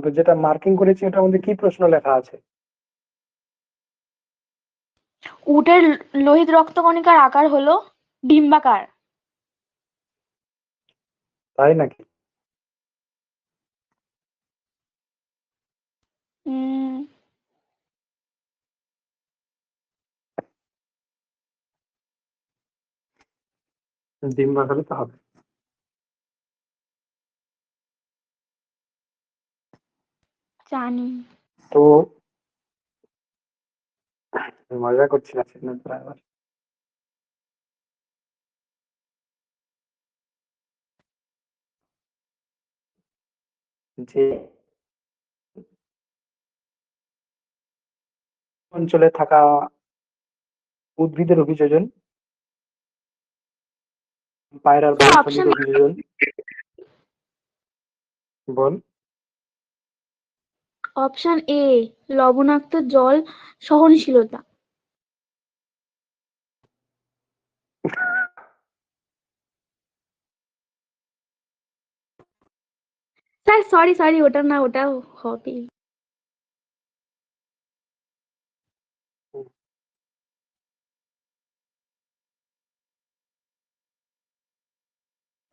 তো যেটা মার্কিং করেছি ওটার মধ্যে কি প্রশ্ন লেখা আছে? উটের লোহিত রক্তকণিকার আকার হলো ডিম্বাকার। তাই নাকি? উম ডিম বানালে তো হবে। জানি। তো মজা করছি না সিদ্ধান্তরা এবার। যে অঞ্চলে থাকা উদ্ভিদের অভিযোজন, পায়রার স্যার অপশন বংশাবলীর অভিযোজন। বল। অপশন এ লবণাক্ত জল সহনশীলতা। স্যার সরি সরি, ওটা না, ওটা হবে।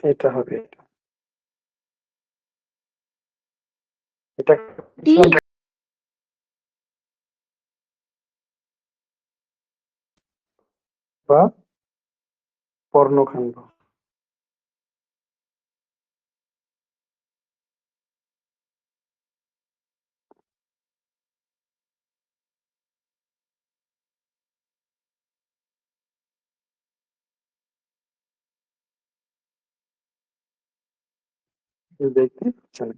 এটা হবে এটা। এটা ডি। বা পর্ণকাণ্ড। দেখতে পাচ্ছ না?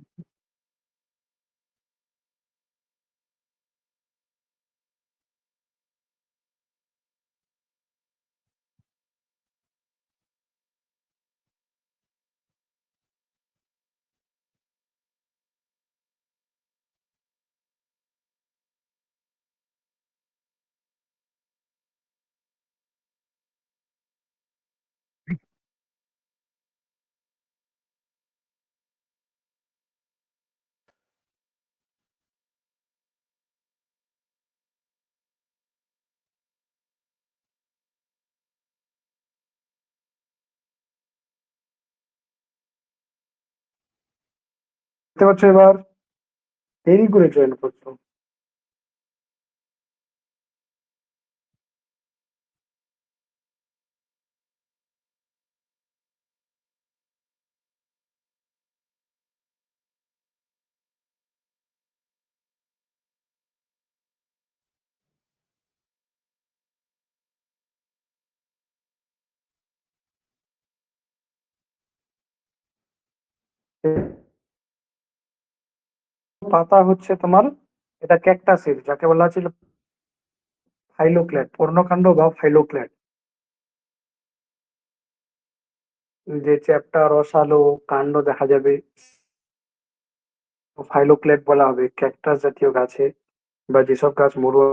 দেখতে পাচ্ছ এবার? দেরি করে জয়েন করছো। পাতা হচ্ছে তোমার, এটা ক্যাকটাসের, যাকে বলা হচ্ছিল ফাইলোক্ল্যাড, পর্ণকাণ্ড বা ফাইলোক্ল্যাড। যে চ্যাপ্টা রসালো কাণ্ড দেখা যাবে ফাইলোক্ল্যাড বলা হবে। ক্যাকটাস জাতীয় গাছে বা যেসব গাছ মরুয়া,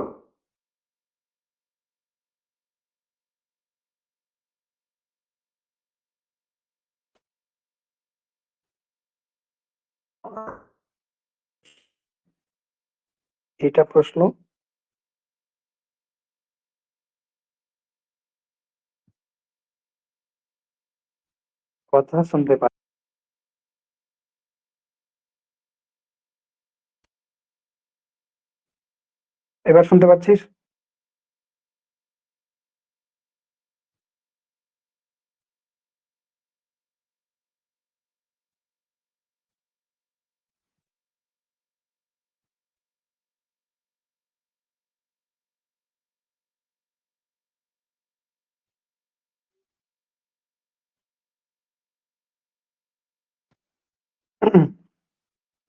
এটা প্রশ্ন। কথা শুনতে পাই। এবার শুনতে পাচ্ছিস?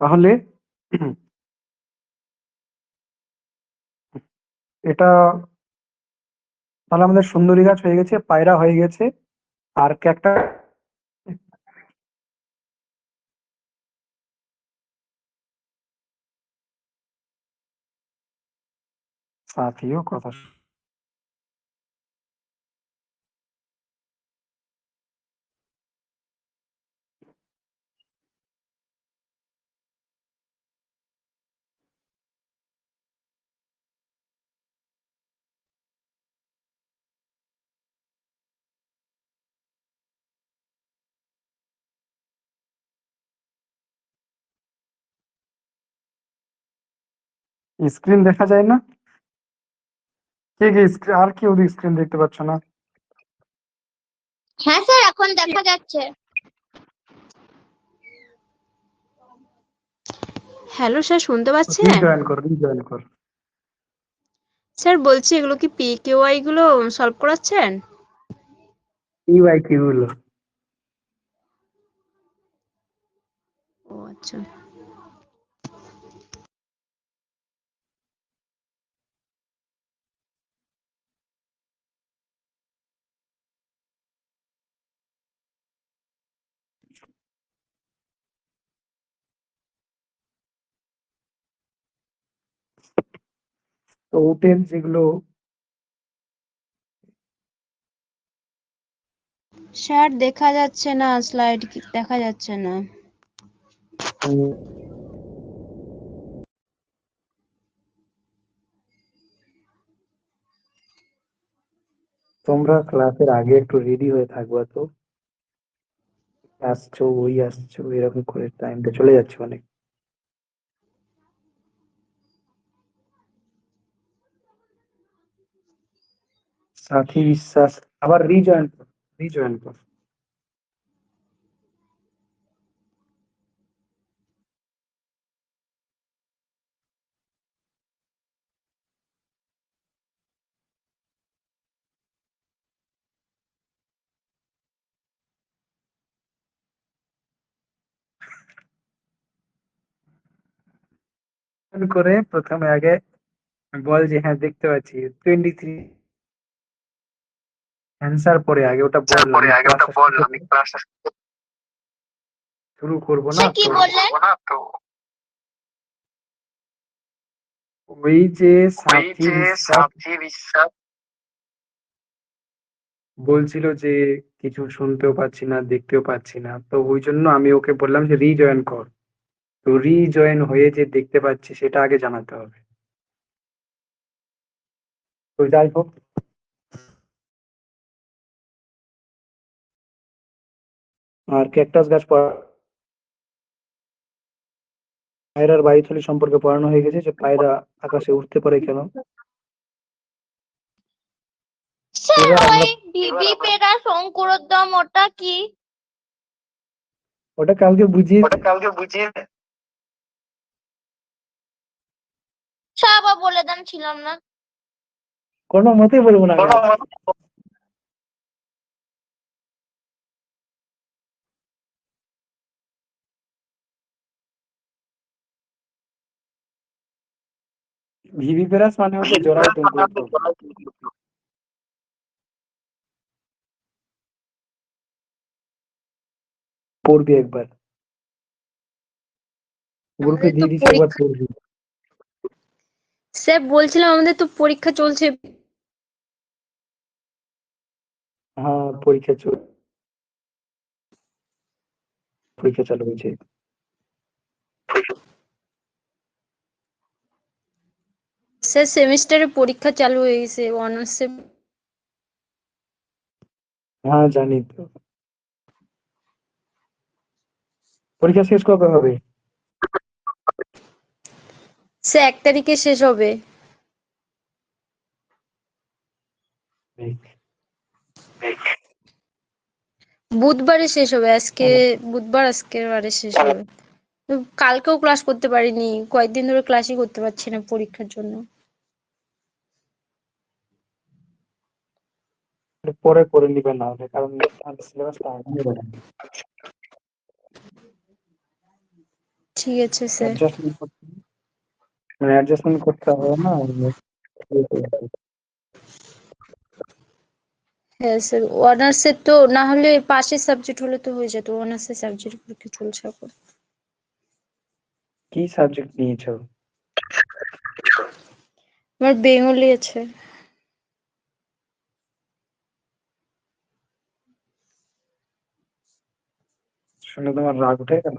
তাহলে এটা, তাহলে আমাদের সুন্দরী গাছ হয়ে গেছে, পায়রা হয়ে গেছে, আর ক্যাকটা। সাথীও কথা স্ক্রিন দেখা যায় না? কে কে স্ক্রিন, আর কেউ স্ক্রিন দেখতে পাচ্ছ না? হ্যাঁ স্যার, এখন দেখা যাচ্ছে। হ্যালো স্যার, শুনতে পাচ্ছেন? রিজয়েন কর। স্যার বলছি, এগুলো কি PQI গুলো সলভ করাচ্ছেন? ইউআই কি হলো? ও আচ্ছা। তো ওটের যেগুলো স্যার দেখা যাচ্ছে না, স্লাইড দেখা যাচ্ছে না। তোমরা ক্লাসের আগে একটু রেডি হয়ে থাকবা তো, আসছো ওই আসছো এরকম করে টাইমটা চলে যাচ্ছে অনেক। সাথী বিশ্বাস আবার রিজয়েন কর। করে প্রথমে আগে বল যে হ্যাঁ দেখতে পাচ্ছি 23 অ্যান্সার পরে আগে ওটা বল, আমি ক্লাসটা শুরু করব না স্যার কি তো। বললেন? ওই যে সাথী বিশ্বাস বলছিল যে কিছু শুনতেও পাচ্ছি না দেখতেও পাচ্ছি না, তো ওই জন্য আমি ওকে বললাম যে রিজয়েন কর। তো রিজয়েন হয়ে যে দেখতে পাচ্ছি সেটা আগে জানাতে হবে। তো যাই হোক, আর ক্যাকটাস গাছ পায়রার বায়ুথলি সম্পর্কে পড়ানো হয়ে গেছে, যে পায়রা আকাশে উঠতে পারে কেন। স্যার এবার আমরা ওই ভিভিপেরা শঙ্কুরোদ্যম ওটা কি? ওটা কালকে বুঝিয়ে স্যার আবার বলে দেন, ছিলাম না। কোনো মতেই বলবো না আমি আজ। ভিভিপেরাস মানে হচ্ছে জরায়ু তন্তুর। পড়বি একবার, গ্রুপে আমাদের তো দিয়ে দিচ্ছি, একবার পরীক্ষা, পড়বি। স্যার বলছিলাম আমাদের তো পরীক্ষা চলছে। হ্যাঁ পরীক্ষা চালু হয়েছে। স্যার সেমিস্টারে পরীক্ষা চালু হয়ে গেছে অনার্সে। হ্যাঁ জানি তো। পরীক্ষা শেষ কবে হবে? স্যার 1 তারিখে শেষ হবে। বুধবারে শেষ হবে, আজকে বুধবার, আজকের বারে শেষ হবে। তো কালকেও ক্লাস করতে পারিনি, কয়েকদিন ধরে ক্লাসই করতে পারছি না পরীক্ষার জন্য। পরে করে নিবে না হলে, কারণ সিলেবাসটা আগে হবে। ঠিক আছে স্যার। অ্যাডজাস্টমেন্ট করতে হবে না। হ্যাঁ স্যার, অনার্সের তো না হলে পাশের সাবজেক্ট হলে তো হয়ে যেত, অনার্সের সাবজেক্ট পরীক্ষা চলছে এখন। কি সাবজেক্ট নিয়েছো? আমার বেঙ্গলি আছে। শুনে তোমার রাগ উঠে গেল?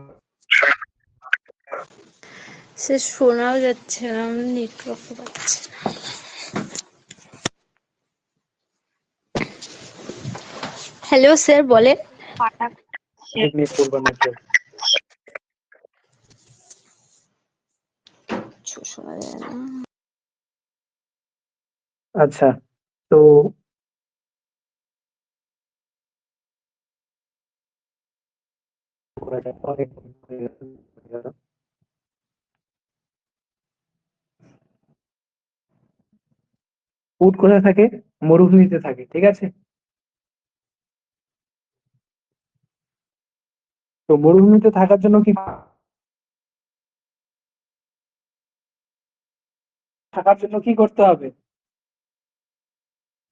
সে শোনাও যাচ্ছে না, নেটওয়ার্ক পাচ্ছে না। হ্যালো স্যার বলেন। নিয়ে পড়বা নাকি? শোনা যায় না। আচ্ছা, তো উট কোথায় থাকে? মরুভূমিতে থাকে, ঠিক আছে। তো মরুভূমিতে থাকার জন্য কি করতে হবে?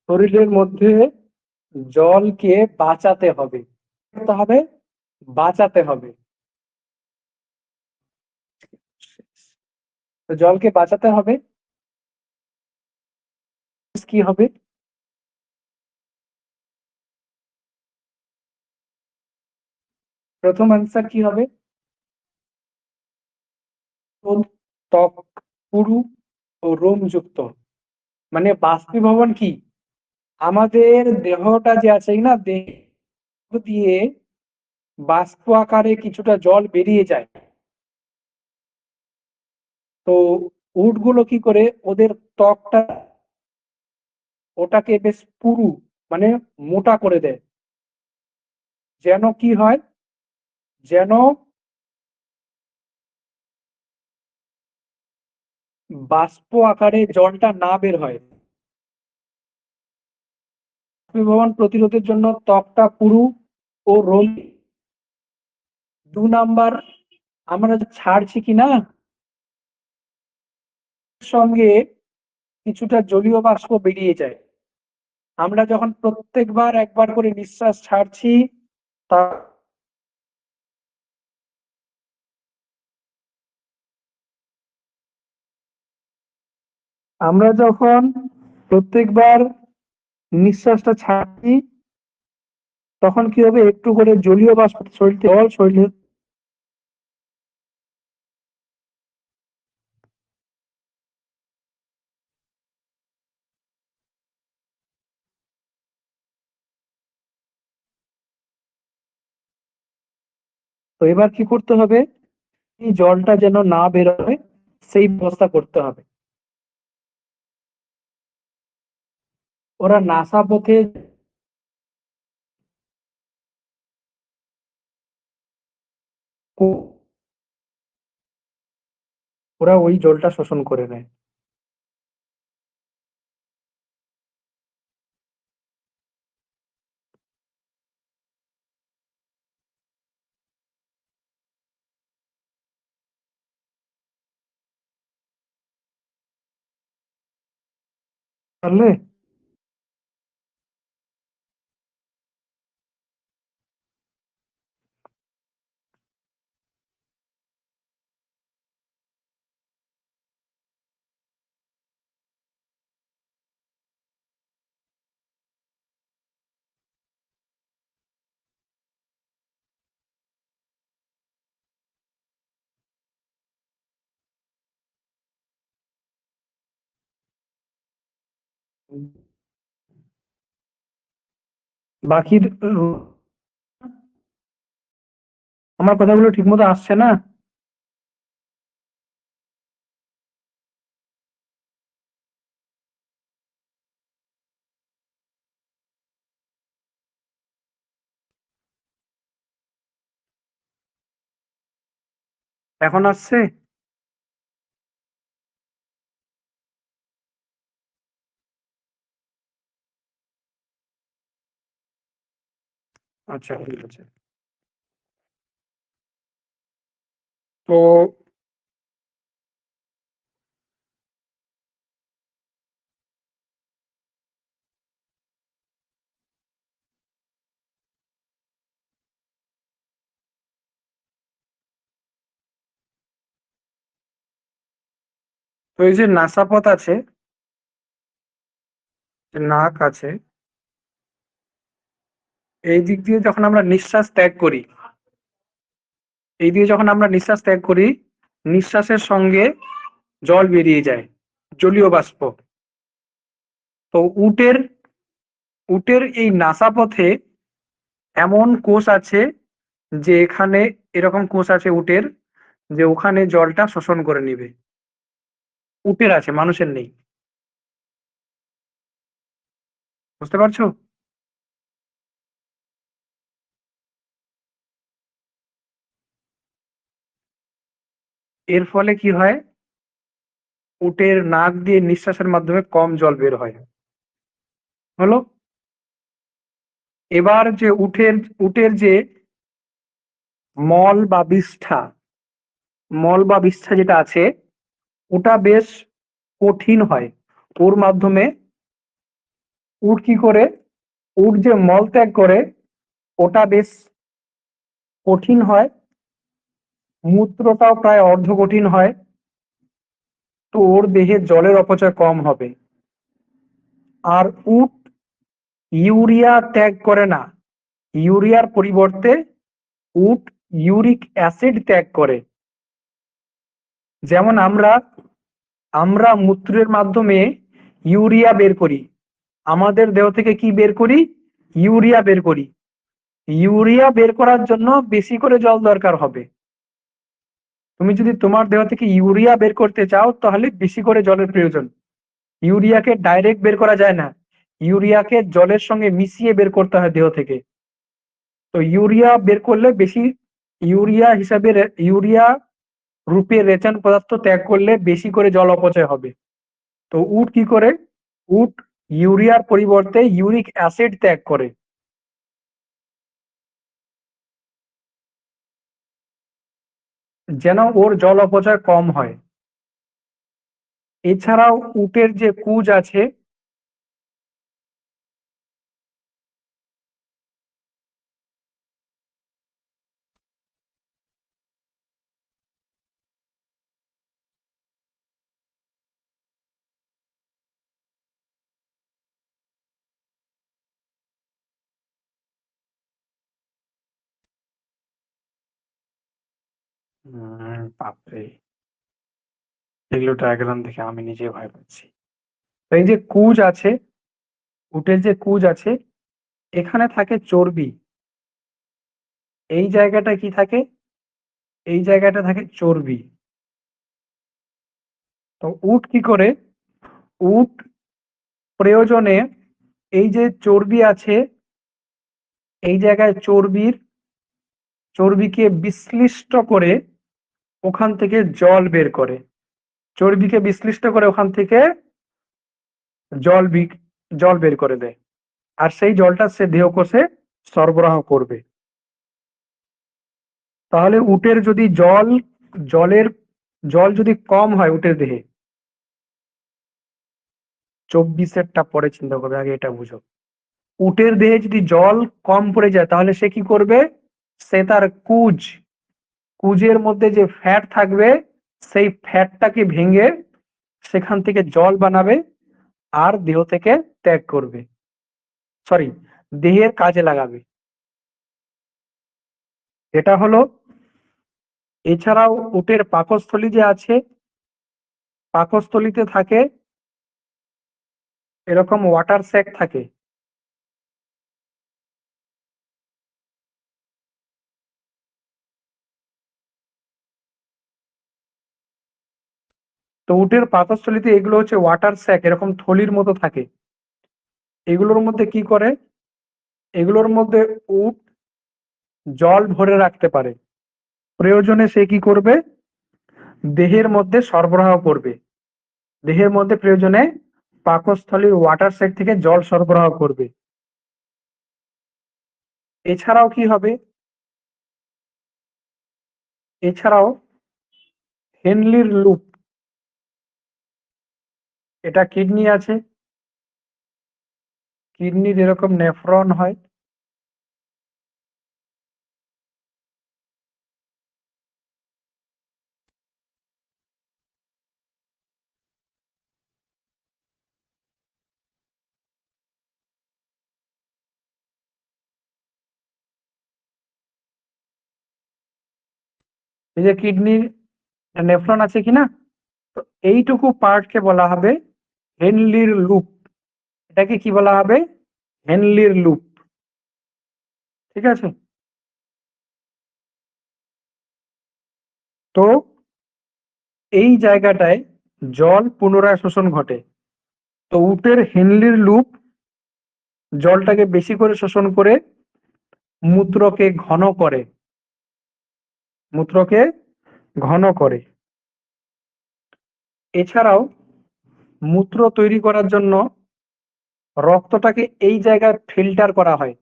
শরীরের মধ্যে জলকে বাঁচাতে হবে, করতে হবে, বাঁচাতে হবে। তো জলকে বাঁচাতে হবে, কি হবে? প্রথম আনসার কি হবে? ত্বক পুরু ও রোমযুক্ত। মানে বাষ্পীভবন কি? আমাদের দেহটা যে আছে না, দেহ দিয়ে বাষ্প আকারে কিছুটা জল বেরিয়ে যায়। তো উটগুলো কি করে ওদের ত্বকটা ওটাকে বেশ পুরু মানে মোটা করে দেয়, যেন কি হয়, যেন বাষ্প আকারে জলটা না বের হয়। বাষ্পীভবন প্রতিরোধের জন্য ত্বকটা পুরু ও রোম। 2 নাম্বার, আমরা ছাড়ছি কিনা সঙ্গে কিছুটা জলীয় বাষ্প বেরিয়ে যায়। আমরা যখন প্রত্যেকবার একবার করে নিঃশ্বাস ছাড়ছি, তা আমরা যখন প্রত্যেকবার নিঃশ্বাসটা ছাড়ছি, তখন কি হবে, একটু করে জলীয় বাষ্প শরীরে তো এবার কি করতে হবে, এই জলটা যেন না বেরোয় সেই ব্যবস্থা করতে হবে। ওরা নাসা পথে ওরা ওই জলটা শোষণ করে নেয়। পারলে? বাকি আমার কথাগুলো ঠিক মতো আসছে না? এখন আসছে? আচ্ছা, ঠিক আছে। তো এই যে নাসাপথ আছে, নাক আছে, এই দিক দিয়ে যখন আমরা নিঃশ্বাস ত্যাগ করি, এই দিয়ে যখন আমরা নিঃশ্বাস ত্যাগ করি, নিঃশ্বাসের সঙ্গে জল বেরিয়ে যায়, জলীয় বাষ্প। তো উটের এই নাসাপথে এমন কোষ আছে যে এখানে এরকম কোষ আছে উটের, যে ওখানে জলটা শোষণ করে নিবে। উটের আছে, মানুষের নেই। বুঝতে পারছো? এর ফলে কি হয়, উটের নাক দিয়ে নিঃশ্বাসের মাধ্যমে কম জল বের হয়। হলো। এবার যে উটের যে মল বা বিষ্ঠা, মল বা বিষ্ঠা যেটা আছে, ওটা বেশ কঠিন হয়। ওর মাধ্যমে উট কি করে, উট যে মল ত্যাগ করে ওটা বেশ কঠিন হয়, মূত্রটাও প্রায় অর্ধ কঠিন হয়। তো ওর দেহে জলের অপচয় কম হবে। আর উট ইউরিয়া ত্যাগ করে না, ইউরিয়ার পরিবর্তে উট ইউরিক অ্যাসিড ত্যাগ করে। যেমন আমরা আমরা মূত্রের মাধ্যমে ইউরিয়া বের করি, আমাদের দেহ থেকে কি বের করি, ইউরিয়া বের করি। ইউরিয়া বের করার জন্য বেশি করে জল দরকার হবে। তুমি যদি তোমার দেহ থেকে ইউরিয়া বের করতে চাও তাহলে বেশি করে জলের প্রয়োজন। ইউরিয়াকে ডাইরেক্ট বের করা যায় না, ইউরিয়াকে জলের সঙ্গে মিশিয়ে বের করতে হয় দেহ থেকে। তো ইউরিয়া বের করলে বেশি, ইউরিয়া হিসাবে ইউরিয়া রূপে রেচন পদার্থ ত্যাগ করলে বেশি করে জল অপচয় হবে। তো উট কি করে, উট ইউরিয়ার পরিবর্তে ইউরিক অ্যাসিড ত্যাগ করে, যেন ওর জল অপচয় কম হয়। এছাড়াও উটের যে কুজ আছে, বাপরে, এগুলো ডায়াগ্রাম দেখে আমি নিজে ভয় পাচ্ছি। তো এই যে কুজ আছে, উটের যে কুজ আছে, এখানে থাকে চর্বি। এই জায়গাটা কি থাকে, এই জায়গাটা থাকে চর্বি। তো উট কি করে, উট প্রয়োজনে এই যে চর্বি আছে, এই জায়গায় চর্বিকে বিশ্লিষ্ট করে ওখান থেকে জল বের করে, চর্বিকে বিশ্লিষ্ট করে ওখান থেকে জল জল বের করে দেয়। আর সেই জলটা সে দেহকোষে সরবরাহ করবে। তাহলে উটের যদি জলের জল যদি কম হয় উটের দেহে, 24-এরটা পরে চিন্তা করবে, আগে এটা বুঝো। উটের দেহে যদি জল কম পড়ে যায় তাহলে সে কি করবে, সে তার কুজের মধ্যে যে ফ্যাট থাকবে সেই ফ্যাটটাকে ভেঙে সেখান থেকে জল বানাবে আর দেহ থেকে ত্যাগ করবে, সরি, দেহের কাজে লাগাবে। এটা হলো। এছাড়াও উটের পাকস্থলী যে আছে, পাকস্থলীতে থাকে এরকম ওয়াটার স্যাক থাকে। তো উটের পাকস্থলীতে এগুলো হচ্ছে ওয়াটার স্যাক, এরকম থলির মতো থাকে। এগুলোর মধ্যে কি করে, এগুলোর মধ্যে উট জল ভরে রাখতে পারে। প্রয়োজনে সে কি করবে, দেহের মধ্যে সরবরাহ করবে, দেহের মধ্যে প্রয়োজনে পাকস্থলীর ওয়াটার স্যাক থেকে জল সরবরাহ করবে। এছাড়াও কি হবে, এছাড়াও হেনলির লুপ, এটা কিডনি আছে, কিডনির এরকম নেফ্রন হয়। এই যে কিডনির নেফ্রন আছে কিনা, তো এইটুকু পার্টকে বলা হবে হেনলির লুপ। এটাকে কি বলা হবে, হেনলির লুপ। ঠিক আছে। তো এই জায়গাটায় জল পুনরায় শোষণ ঘটে। তো উটের হেনলির লুপ জলটাকে বেশি করে শোষণ করে মূত্রকে ঘন করে। মূত্রকে ঘন করে। এছাড়াও মূত্র তৈরি করার জন্য রক্তটাকে এই জায়গায় ফিল্টার করা হয়।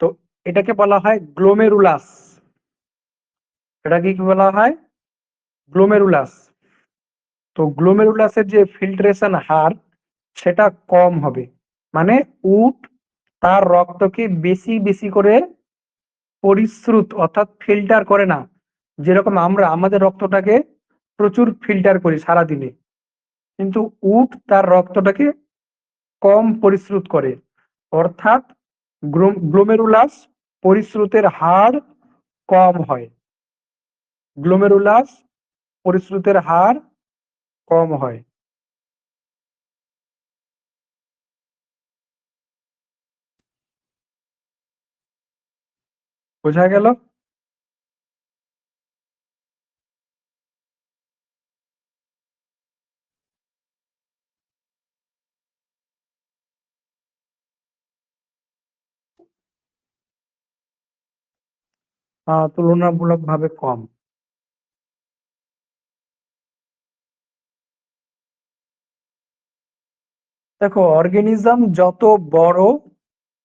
তো এটাকে বলা হয় গ্লোমেরুলাস। এটাকে কি বলা হয়? গ্লোমেরুলাস। তো গ্লোমেরুলাসের যে ফিল্ট্রেশন হার সেটা কম হবে। মানে উট তার রক্তকে বেশি বেশি করে পরিশ্রুত অর্থাৎ ফিল্টার করে না। যেরকম আমরা আমাদের রক্তটাকে প্রচুর ফিল্টার করি সারাদিনে, কিন্তু উট তার রক্তটাকে কম পরিশ্রুত করে। অর্থাৎ গ্লোমেরুলাস পরিশ্রুতের হার কম হয়। গ্লোমেরুলাস পরিশ্রুতের হার কম হয়। বোঝা গেল? তুলনামূলকভাবে কম। দেখো, অর্গানিজম যত বড়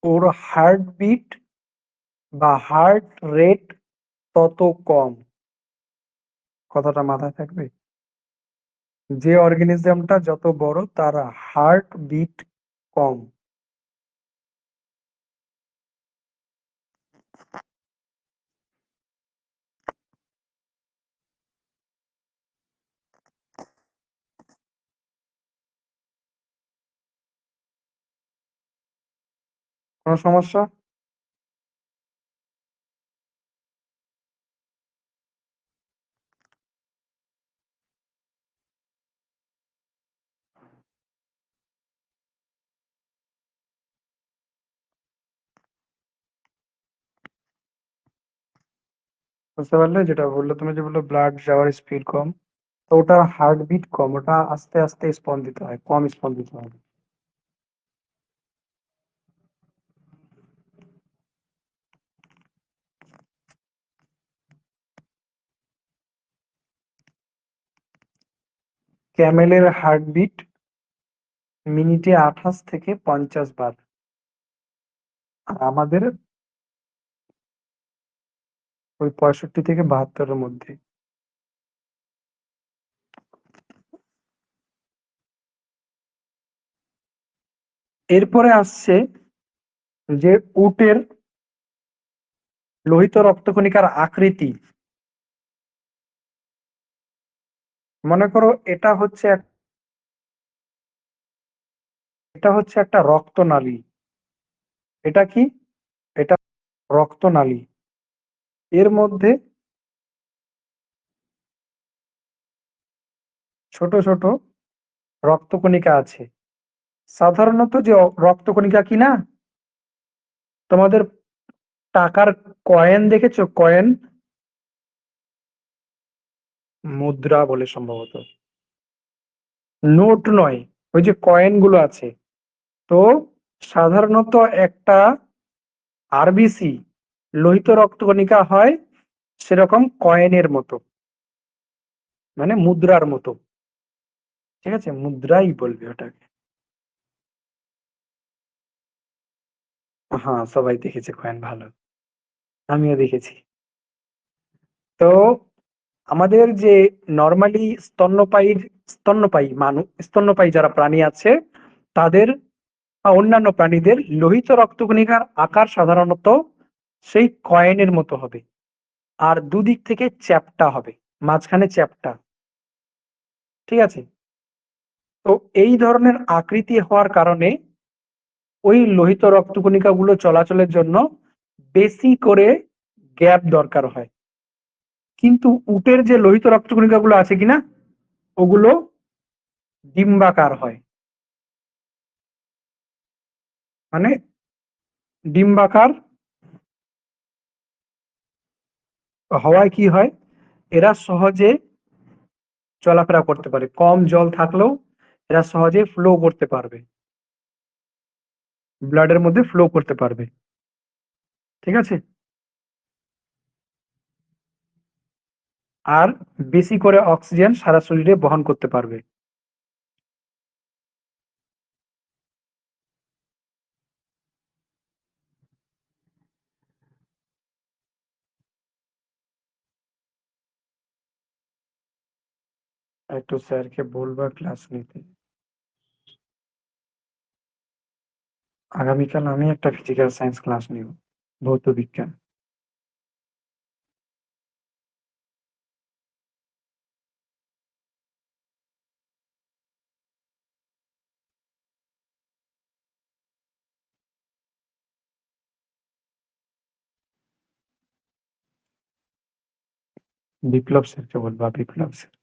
ওর হার্টবিট বা হার্ট রেট তত কম। কথাটা মাথায় থাকবে। যে অর্গানিজমটা যত বড় তার হার্ট বিট কম। কোনো সমস্যা? বুঝতে পারলে? যেটা বললে তুমি, যে বললো ব্লাড যাওয়ার স্পিড কম, তো ওটা হার্টবিট কম, ওটা আস্তে আস্তে স্পন্দিত হয়, কম স্পন্দিত হয়। ক্যামেলের হার্টবিট মিনিটে 28 থেকে 50 বার, আর আমাদের ওই 65 থেকে 72-এর মধ্যে। এরপরে আসছে যে উটের লোহিত রক্তকণিকার আকৃতি। মনে করো এটা হচ্ছে একটা রক্তনালী। এটা কি? এটা রক্তনালী। এর মধ্যে ছোট ছোট রক্তকণিকা আছে। সাধারণত যে রক্তকণিকা কি না, তোমাদের টাকার কয়েন দেখেছো? কয়েন, মুদ্রা বলে সম্ভবত, নোট নয়, ওই যে কয়েন গুলো আছে। তো সাধারণত একটা আরবিসি লোহিত রক্তকণিকা হয় সেরকম কয়েনের মতো, মানে মুদ্রার মতো। ঠিক আছে, মুদ্রাই বলবে ওটাকে। হ্যাঁ, সবাই দেখেছে কয়েন, ভালো, আমিও দেখেছি। তো আমাদের যে নর্মালি স্তন্যপায়ী যারা প্রাণী আছে তাদের বা অন্যান্য প্রাণীদের লোহিত রক্তকণিকার আকার সাধারণত সেই কয়েনের মতো হবে, আর দুদিক থেকে চ্যাপ্টা হবে, মাঝখানে চ্যাপ্টা। ঠিক আছে? তো এই ধরনের আকৃতি হওয়ার কারণে ওই লোহিত রক্তকণিকা গুলো চলাচলের জন্য বেশি করে গ্যাপ দরকার হয়। কিন্তু উটের যে লোহিত রক্তকণিকা গুলো আছে কিনা, ওগুলো ডিম্বাকার হয়। মানে ডিম্বাকার হওয়ায় কি হয়, এরা সহজে চলাফেরা করতে পারে, কম জল থাকলেও এরা সহজে ফ্লো করতে পারবে, ব্লাডের মধ্যে ফ্লো করতে পারবে। ঠিক আছে, আর বেশি করে অক্সিজেন সারা শরীরে বহন করতে পারবে। একটু স্যারকে বলবা ক্লাস নিতে। আগামীকাল আমি একটা ফিজিক্যাল সায়েন্স ক্লাস নিব, ভৌত বিজ্ঞান। বিপ্লব স্যারকে বলবা, বিপ্লব স্যার।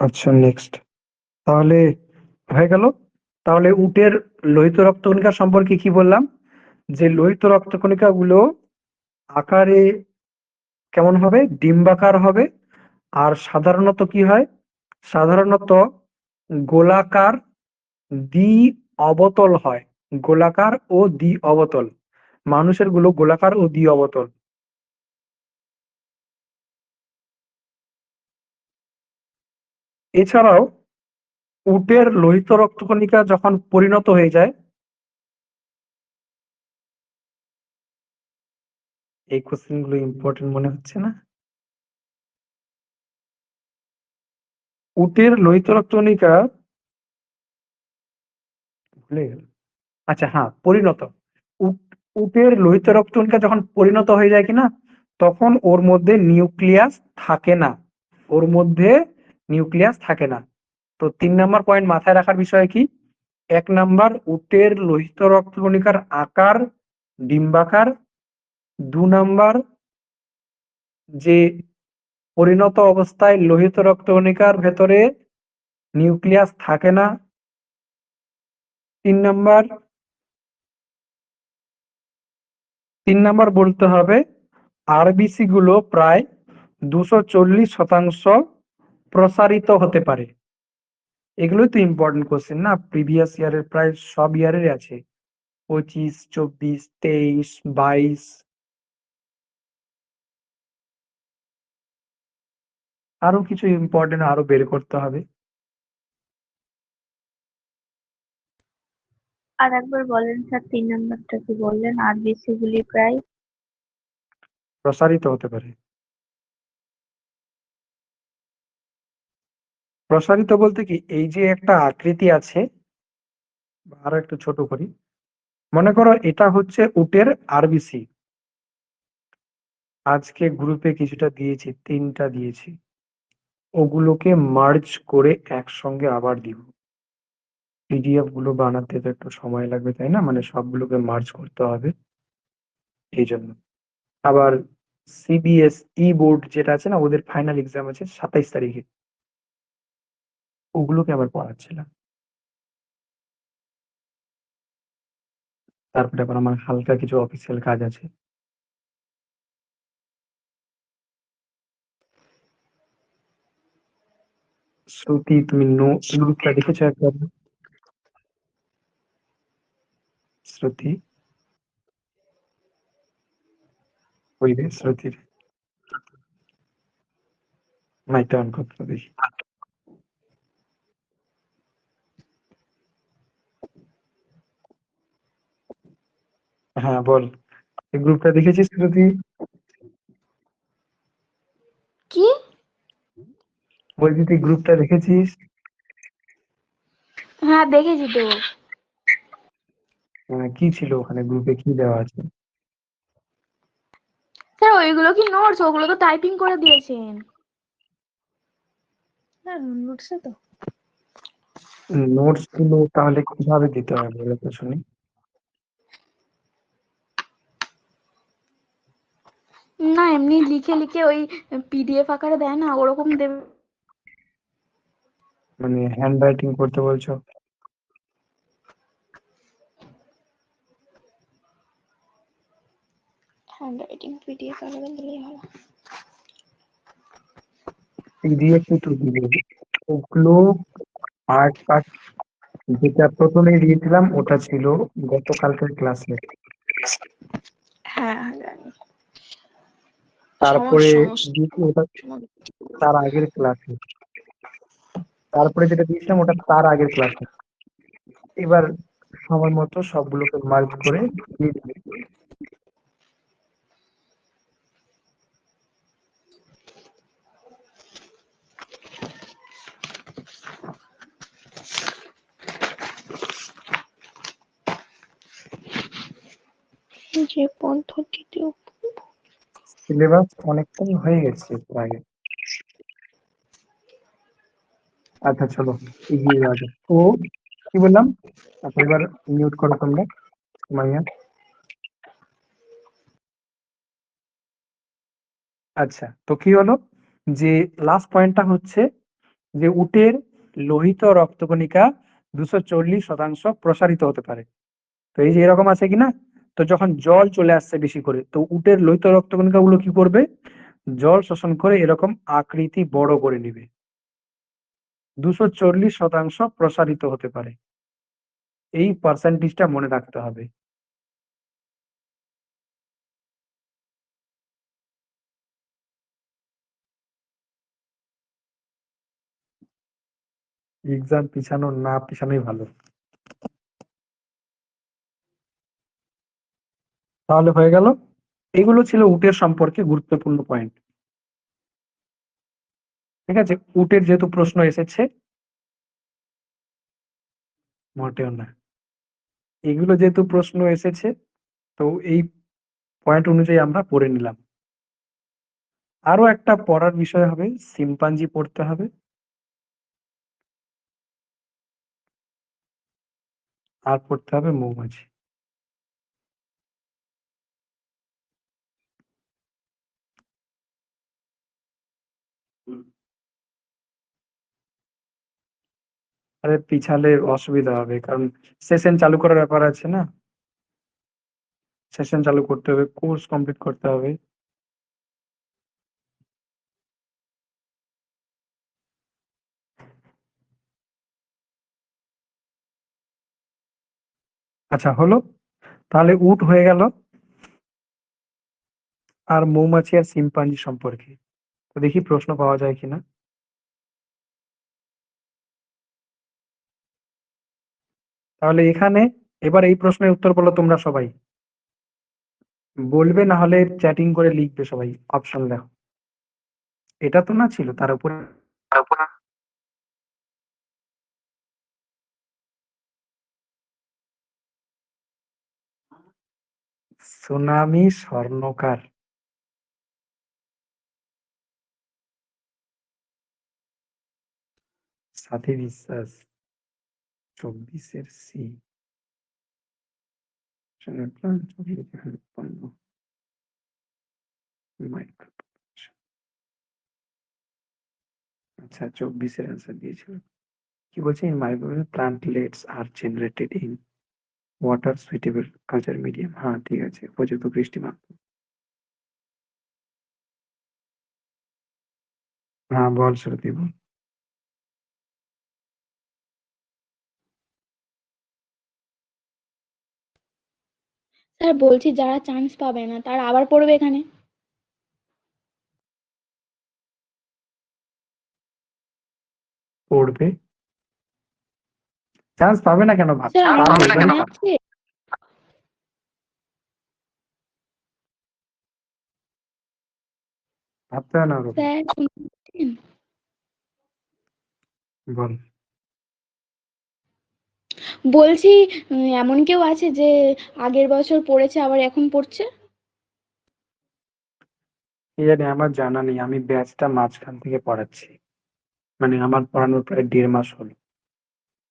আচ্ছা নেক্সট, তাহলে হয়ে গেল। তাহলে উটের লোহিত রক্তকণিকা সম্পর্কে কি বললাম, যে লোহিত রক্তকণিকা গুলো আকারে কেমন হবে, ডিম্বাকার হবে। আর সাধারণত কি হয়, সাধারণত গোলাকার দ্বি অবতল হয়, গোলাকার ও দ্বি অবতল। মানুষের গুলো গোলাকার ও দ্বি অবতল। এছাড়াও উটের লোহিত রক্তকণিকা যখন পরিণত হয়ে যায়, এই কোশ্চেন গুলো ইম্পর্টেন্ট মনে হচ্ছে না? উটের লোহিত রক্তকণিকা ভুলে গেল। আচ্ছা হ্যাঁ, পরিণত। উটের লোহিত রক্তকণিকা যখন পরিণত হয়ে যায় কিনা, তখন ওর মধ্যে নিউক্লিয়াস থাকে না, ওর মধ্যে নিউক্লিয়াস থাকে না। তো 3 নাম্বার পয়েন্ট মাথায় রাখার বিষয় কি, 1 নাম্বার উটের লোহিত রক্তকণিকার আকার ডিম্বাকার, 2 নাম্বার যে পরিণত অবস্থায় লোহিত রক্তকণিকার ভেতরে নিউক্লিয়াস থাকে না, 3 নাম্বার বলতে হবে আরবিসি গুলো প্রায় 240% প্রসারিত হতে পারে। এগুলোই তো ইম্পর্টেন্ট কোশ্চেন না, প্রিভিয়াস ইয়ারের প্রায় সব ইয়ারের আছে, 25, 24, 23, 22। আরো কিছু ইম্পর্টেন্ট আরো বের করতে হবে। আর একবার বলেন স্যার, 3 নাম্বারটা কি বললেন? আরবিসি গুলি প্রায় প্রসারিত হতে পারে। প্রসারিত বলতে কি, এই যে একটা আকৃতি আছে, আরো একটু ছোট করি, মনে করো এটা হচ্ছে উটের আরবিসি। আজকে গ্রুপে কিছুটা দিয়েছি, 3টা দিয়েছি, ওগুলোকে মার্জ করে একসঙ্গে আবার দিব। পিডিএফ গুলো বানাতে তো একটু সময় লাগবে তাই না, মানে সবগুলোকে মার্জ করতে হবে এই জন্য। আবার সিবিএসই বোর্ড যেটা আছে না, ওদের ফাইনাল এক্সাম আছে 27 তারিখে, ওগুলোকে আবার পড়াচ্ছিলাম। তারপরে আবার আমার হালকা কিছু অফিসিয়াল কাজ আছে। শ্রুতি, তুমি গ্রুপটা দেখেছো একবার? শ্রুতি, ওই রে শ্রুতির মাইকটা অন করতে দেখি। হ্যাঁ বল, এই গ্রুপটা দেখেছিস শ্রুতি? কি? বলছি তুই গ্রুপটা দেখেছিস? হ্যাঁ দেখেছি তো কি ছিল ওখানে, গ্রুপে কি দেওয়া আছে? স্যার। ওইগুলো কি নোটস? ওগুলো তো টাইপিং করে দিয়েছেন। হ্যাঁ নোটসে তো নোটস গুলো তাহলে কিভাবে দিতে হবে বলো তো শুনি। না এমনি লিখে লিখে ওই পিডিএফ আকারে দেয় না, ওরকম দেবে। মানে হ্যান্ড রাইটিং করতে বলছো? হ্যান্ড রাইটিং পিডিএফ আকারে দিলেই হবে। পিডিএফ তো দিলে ওগুলো পার্ট যেটা প্রথমে দিয়েছিলাম ওটা ছিল গতকালকের ক্লাসে। হ্যাঁ জানি। তারপরে সমস্যা দিয়েছি ওটা তার আগের ক্লাসে। তারপরে যেটা দিয়েছিলাম ওটা তার আগের ক্লাসে। এবার সময় মতো সবগুলোকে মার্জ করে দিয়ে দিবে। যে পদ্ধতিতে সিলেবাস অনেকটাই হয়ে গেছে প্রায়। আচ্ছা চলো এগিয়ে যাওয়া যাক। তো কি বললাম? আচ্ছা এবার মিউট করো তোমরা মাইয়া। আচ্ছা তো কি হলো যে লাস্ট পয়েন্টটা হচ্ছে যে উটের লোহিত রক্তকণিকা 240% প্রসারিত হতে পারে। তো এই যে এরকম আছে কিনা, তো যখন জল চলে আসছে বেশি করে তো উটের লোহিত রক্তকণিকা গুলো কি করবে, জল শোষণ করে এরকম আকৃতি বড় করে নিবে। 240% প্রসারিত হতে পারে, এই পার্সেন্টেজটা মনে রাখতে হবে। এক্সাম পিছানো না পিছানোই ভালো। তাহলে হয়ে গেল, এগুলো ছিল উটের সম্পর্কে গুরুত্বপূর্ণ পয়েন্ট। ঠিক আছে, উটের যেহেতু প্রশ্ন এসেছে, মোটেও না, এগুলো যেহেতু প্রশ্ন এসেছে তো এই পয়েন্ট অনুযায়ী আমরা পড়ে নিলাম। আরো একটা পড়ার বিষয় হবে, শিম্পাঞ্জি পড়তে হবে, আর পড়তে হবে মৌমাছি। আরে পিছালে অসুবিধা হবে, কারণ সেশন চালু করার ব্যাপার আছে না, সেশন চালু করতে হবে, কোর্স কমপ্লিট করতে হবে। আচ্ছা হলো, তাহলে উট হয়ে গেল, আর মৌমাছি আর শিম্পাঞ্জি সম্পর্কে তো দেখি প্রশ্ন পাওয়া যায় কিনা। তাহলে এখানে এবার এই প্রশ্নের উত্তর বলো তোমরা সবাই, বলবে না হলে চ্যাটিং করে লিখবে সবাই, অপশন দেখো। এটা তো না ছিল তার উপরে, সুনামি স্বর্ণকার, সাথী বিশ্বাস, 24-এর সি, আচ্ছা 24-এর অ্যান্সার দিয়েছিল। কি বলছে, in microwave plantlets are generated in water suitable culture medium. হ্যাঁ ঠিক আছে, উপযুক্ত বৃষ্টি মাত্রা। হ্যাঁ বল শ্রুতি বল। স্যার বলছি যারা চান্স পাবে না তারা আবার পড়বে এখানে। পড়বে, চান্স পাবে না কেন, স্যার আমার পাবে মনে এবারে, আছে ভাবতে হয় না ওরকম। স্যার শুনছেন? বল। বলছি এমন কেউ আছে যে আগের বছর পড়েছে আবার এখন পড়ছে? কি জানি, আমার জানা নেই, আমি ব্যাচটা মাঝখান থেকে পড়াচ্ছি, মানে আমার পড়ানোর প্রায় 1.5 মাস হলো।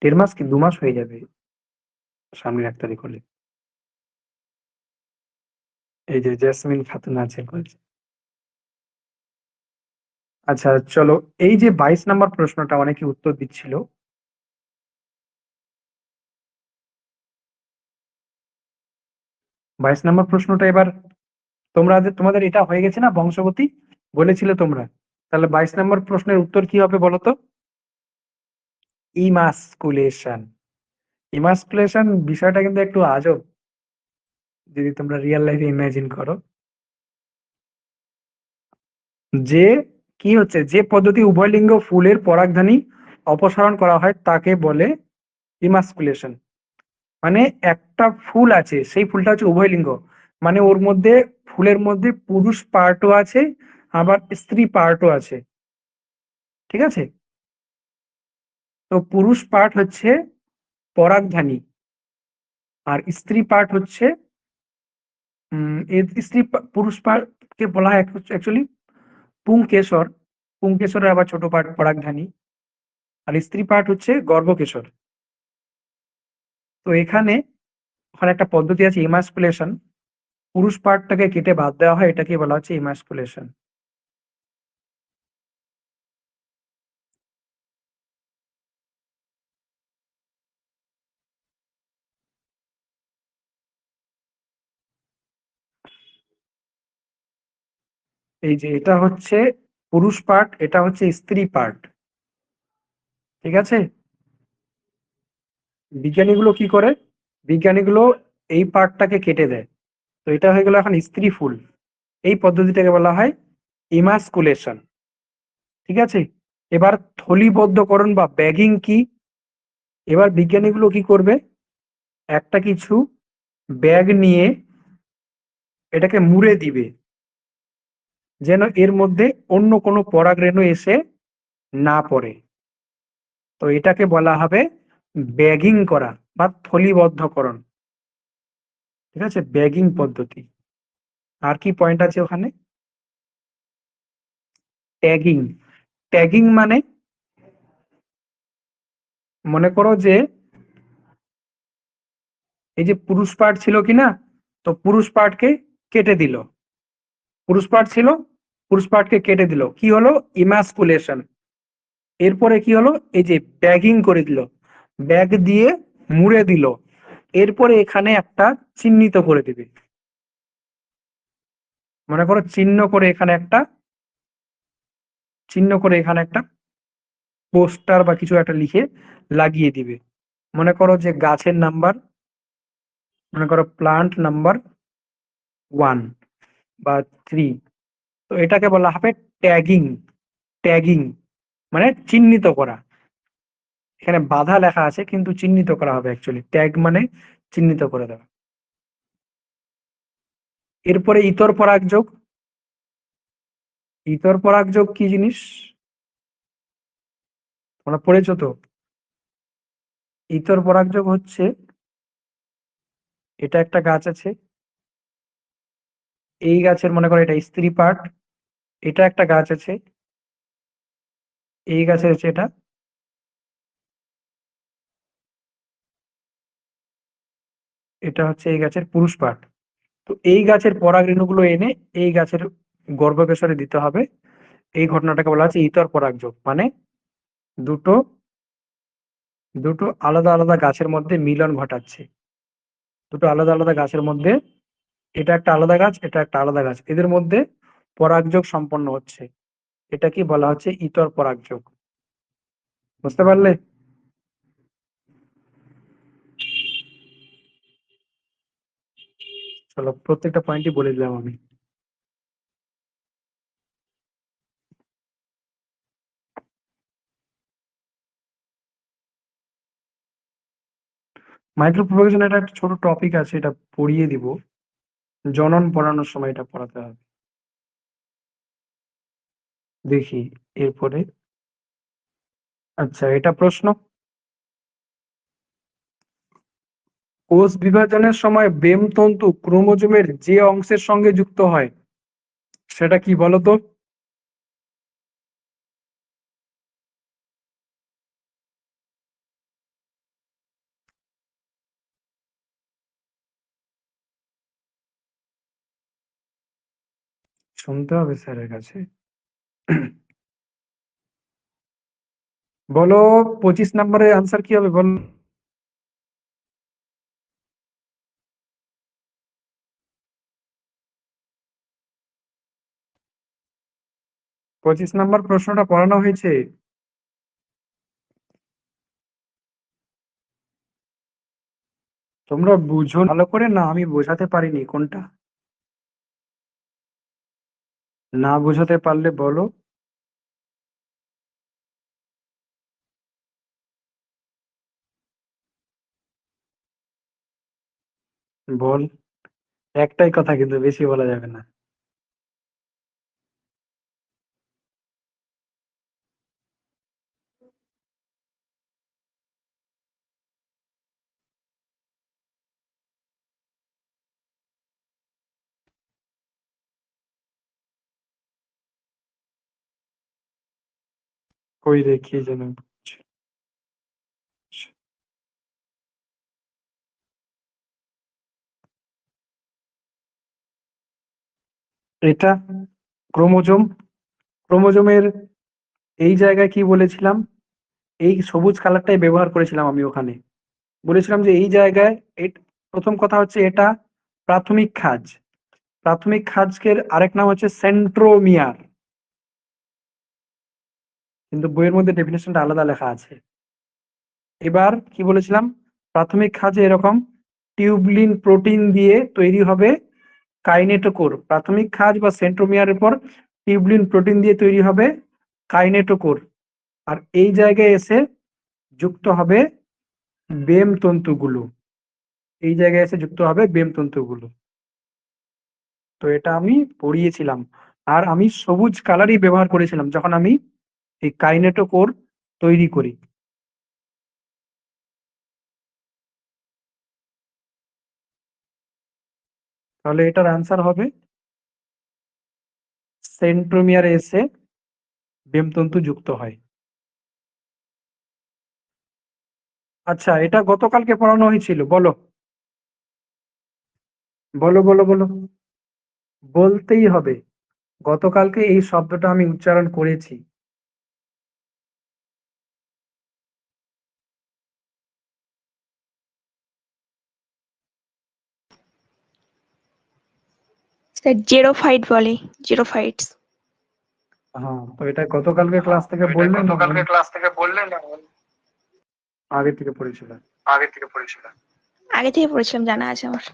1.5 মাস কি 2 মাস হয়ে যাবে সামনের 1 তারিখ হলে। এই যে জেসমিন খাতুন আছে বলছে, আচ্ছা চলো, এই যে 22 নম্বর প্রশ্নটা অনেকে উত্তর দিচ্ছিল, বাইশ নম্বর প্রশ্নটা এবার তোমাদের এটা হয়ে গেছে না, বংশগতি বলেছিলে তোমরা, তাহলে 22 নম্বর প্রশ্নের উত্তর কি হবে বলো তো? ইমাস্কুলেশন। ইমাস্কুলেশন বিষয়টা কিন্তু একটু আজব যদি তোমরা রিয়েল লাইফে ইমাজিন করো। যে কি হচ্ছে, যে পদ্ধতি উভয়লিঙ্গ ফুলের পরাগধানী অপসারণ করা হয় তাকে বলে ইমাস্কুলেশন। মানে একটা ফুল আছে, সেই ফুলটা হচ্ছে উভয়লিঙ্গ, মানে ওর মধ্যে, ফুলের মধ্যে পুরুষ পার্টও আছে আবার স্ত্রী পার্টও আছে, ঠিক আছে? তো পুরুষ পার্ট হচ্ছে পরাগধানী, আর স্ত্রী পার্ট হচ্ছে এর পুরুষ পার্ট কে বলা হয় অ্যাকচুয়ালি পুংকেশর। পুংকেশরের আবার ছোট পার্ট পরাগধানী, আর স্ত্রী পার্ট হচ্ছে গর্ভকেশর। তো এখানে ওখানে একটা পদ্ধতি আছে ইমাস্কুলেশন, পুরুষ পার্টটাকে কেটে বাদ দেওয়া হয়, এটাকে বলা হচ্ছে ইমাস্কুলেশন। এই যে এটা হচ্ছে পুরুষ পার্ট, এটা হচ্ছে স্ত্রী পার্ট, ঠিক আছে? বিজ্ঞানীগুলো কি করে, বিজ্ঞানীগুলো এই পার্টটাকে কেটে দেয়, তো এটা হয়ে গেল এখন স্ত্রী ফুল। এই পদ্ধতিটাকে বলা হয় ইমাস্কুলেশন, ঠিক আছে? এবার থলিবদ্ধকরণ বা ব্যাগিং কি? এবার বিজ্ঞানীগুলো কি করবে, একটা কিছু ব্যাগ নিয়ে এটাকে মুড়ে দিবে, যেন এর মধ্যে অন্য কোনো পরাগরেণু এসে না পড়ে। তো এটাকে বলা হবে ব্যাগিং করা বা থলিবদ্ধকরণ, ঠিক আছে? ব্যাগিং পদ্ধতি। আর কি পয়েন্ট আছে ওখানে? ট্যাগিং। ট্যাগিং মানে মনে করো যে এই যে পুরুষ পার্ট ছিল কিনা, তো পুরুষ পার্টকে কেটে দিল, পুরুষ পার্ট ছিল, পুরুষ পার্টকে কেটে দিল, কি হলো? ইমাস্কুলেশন। এরপরে কি হলো? এই যে ব্যাগিং করে দিল, ব্যাগ দিয়ে মুড়ে দিল, এরপরে এখানে একটা চিহ্নিত করে দিবে, মনে করো চিহ্ন করে এখানে একটা, চিহ্ন করে এখানে একটা পোস্টার বা কিছু একটা লিখে লাগিয়ে দিবে, মনে করো যে গাছের নাম্বার, মনে করো প্লান্ট নাম্বার 1 বা 3। তো এটাকে বলা হবে ট্যাগিং। ট্যাগিং মানে চিহ্নিত করা, এখানে বাধা লেখা আছে কিন্তু চিহ্নিত করা হবে, অ্যাকচুয়ালি ট্যাগ মানে চিহ্নিত করে দেওয়া। এরপরে ইতর পরাগযোগ। ইতর পরাগযোগ কি জিনিস তোমরা পড়েছো তো? ইতর পরাগযোগ হচ্ছে, এটা একটা গাছ আছে, এই গাছের মনে করো এটা স্ত্রী পার্ট, এটা একটা গাছ আছে, এই গাছের হচ্ছে এটা, এটা হচ্ছে এই গাছের পুরুষ পার্ট। তো এই গাছের পরাগরেণুগুলো এনে এই গাছের গর্ভকেশরে দিতে হবে, এই ঘটনাটাকে বলা হচ্ছে ইতর পরাগযোগ। মানে দুটো দুটো আলাদা আলাদা গাছের মধ্যে মিলন ঘটাচ্ছে, দুটো আলাদা আলাদা গাছের মধ্যে, এটা একটা আলাদা গাছ, এটা একটা আলাদা গাছ, এদের মধ্যে পরাগযোগ সম্পন্ন হচ্ছে, এটা কি বলা হচ্ছে? ইতর পরাগযোগ। বুঝতে পারলে? চলো প্রত্যেকটা পয়েন্টই বলে দিলাম আমি। মাইক্রো প্রোপাগেশন এটা একটা ছোট টপিক আছে, এটা পড়িয়ে দিব, জনন পড়ানোর সময় এটা পড়াতে হবে। দেখি এরপরে, আচ্ছা এটা প্রশ্ন, কোষ বিভাজনের সময় বেমতন্তু ক্রোমোজোমের যে অংশের সঙ্গে যুক্ত হয় সেটা কি বলতো? শুনতে হবে স্যারের কাছে। বলো 25 নম্বরের আনসার কি হবে বল। 25 নম্বর প্রশ্নটা পড়ানো হয়েছে। তোমরা বুঝো ভালো করে, না আমি বোঝাতে পারিনি কোনটা? না বোঝাতে পারলে বলো। বল, একটাই কথা কিন্তু বেশি বলা যাবে না। কই দেখি যেন। এটা ক্রোমোজোম। ক্রোমোজোমের এই জায়গায় কি বলেছিলাম, এই সবুজ কালারটাই ব্যবহার করেছিলাম আমি ওখানে। বলেছিলাম যে এই জায়গায় প্রথম কথা হচ্ছে এটা প্রাথমিক খাঁজ। প্রাথমিক খাঁজের আরেক নাম হচ্ছে সেন্ট্রোমিয়ার, কিন্তু বইয়ের মধ্যে ডেফিনেশনটা আলাদা লেখা আছে। এবার কি বলেছিলাম, প্রাথমিক খাঁজে এরকম টিউবলিন প্রোটিন দিয়ে তৈরি হবে কাইনেটোকোর। প্রাথমিক খাঁজ বা সেন্ট্রোমিয়ারের পর টিউবলিন প্রোটিন দিয়ে তৈরি হবে কাইনেটোকোর। আর এই জায়গায় এসে যুক্ত হবে বেম তন্তুগুলো। এই জায়গায় এসে যুক্ত হবে বেম তন্তুগুলো। তো এটা আমি পড়িয়েছিলাম, আর আমি সবুজ কালারই ব্যবহার করেছিলাম যখন আমি এই কাইনেটোকোর তৈরি করি। তাহলে এটার আনসার হবে সেন্ট্রোমিয়ারে এসে বেমতন্তু যুক্ত হয়। আচ্ছা, এটা গতকালকে পড়ানো হয়েছিল, বলো বলো বলো বলো, বলতেই হবে। গতকালকে এই শব্দটা আমি উচ্চারণ করেছি। স্যার জেরোফাইট বলে, জেরোফাইটস। হ্যাঁ, তো এটা গতকালকে ক্লাস থেকে বললেন না? ক্লাস থেকে বললেন না? আগে থেকে পড়েছিল। আগে থেকে পড়েছিলাম, জানা আছে আমার।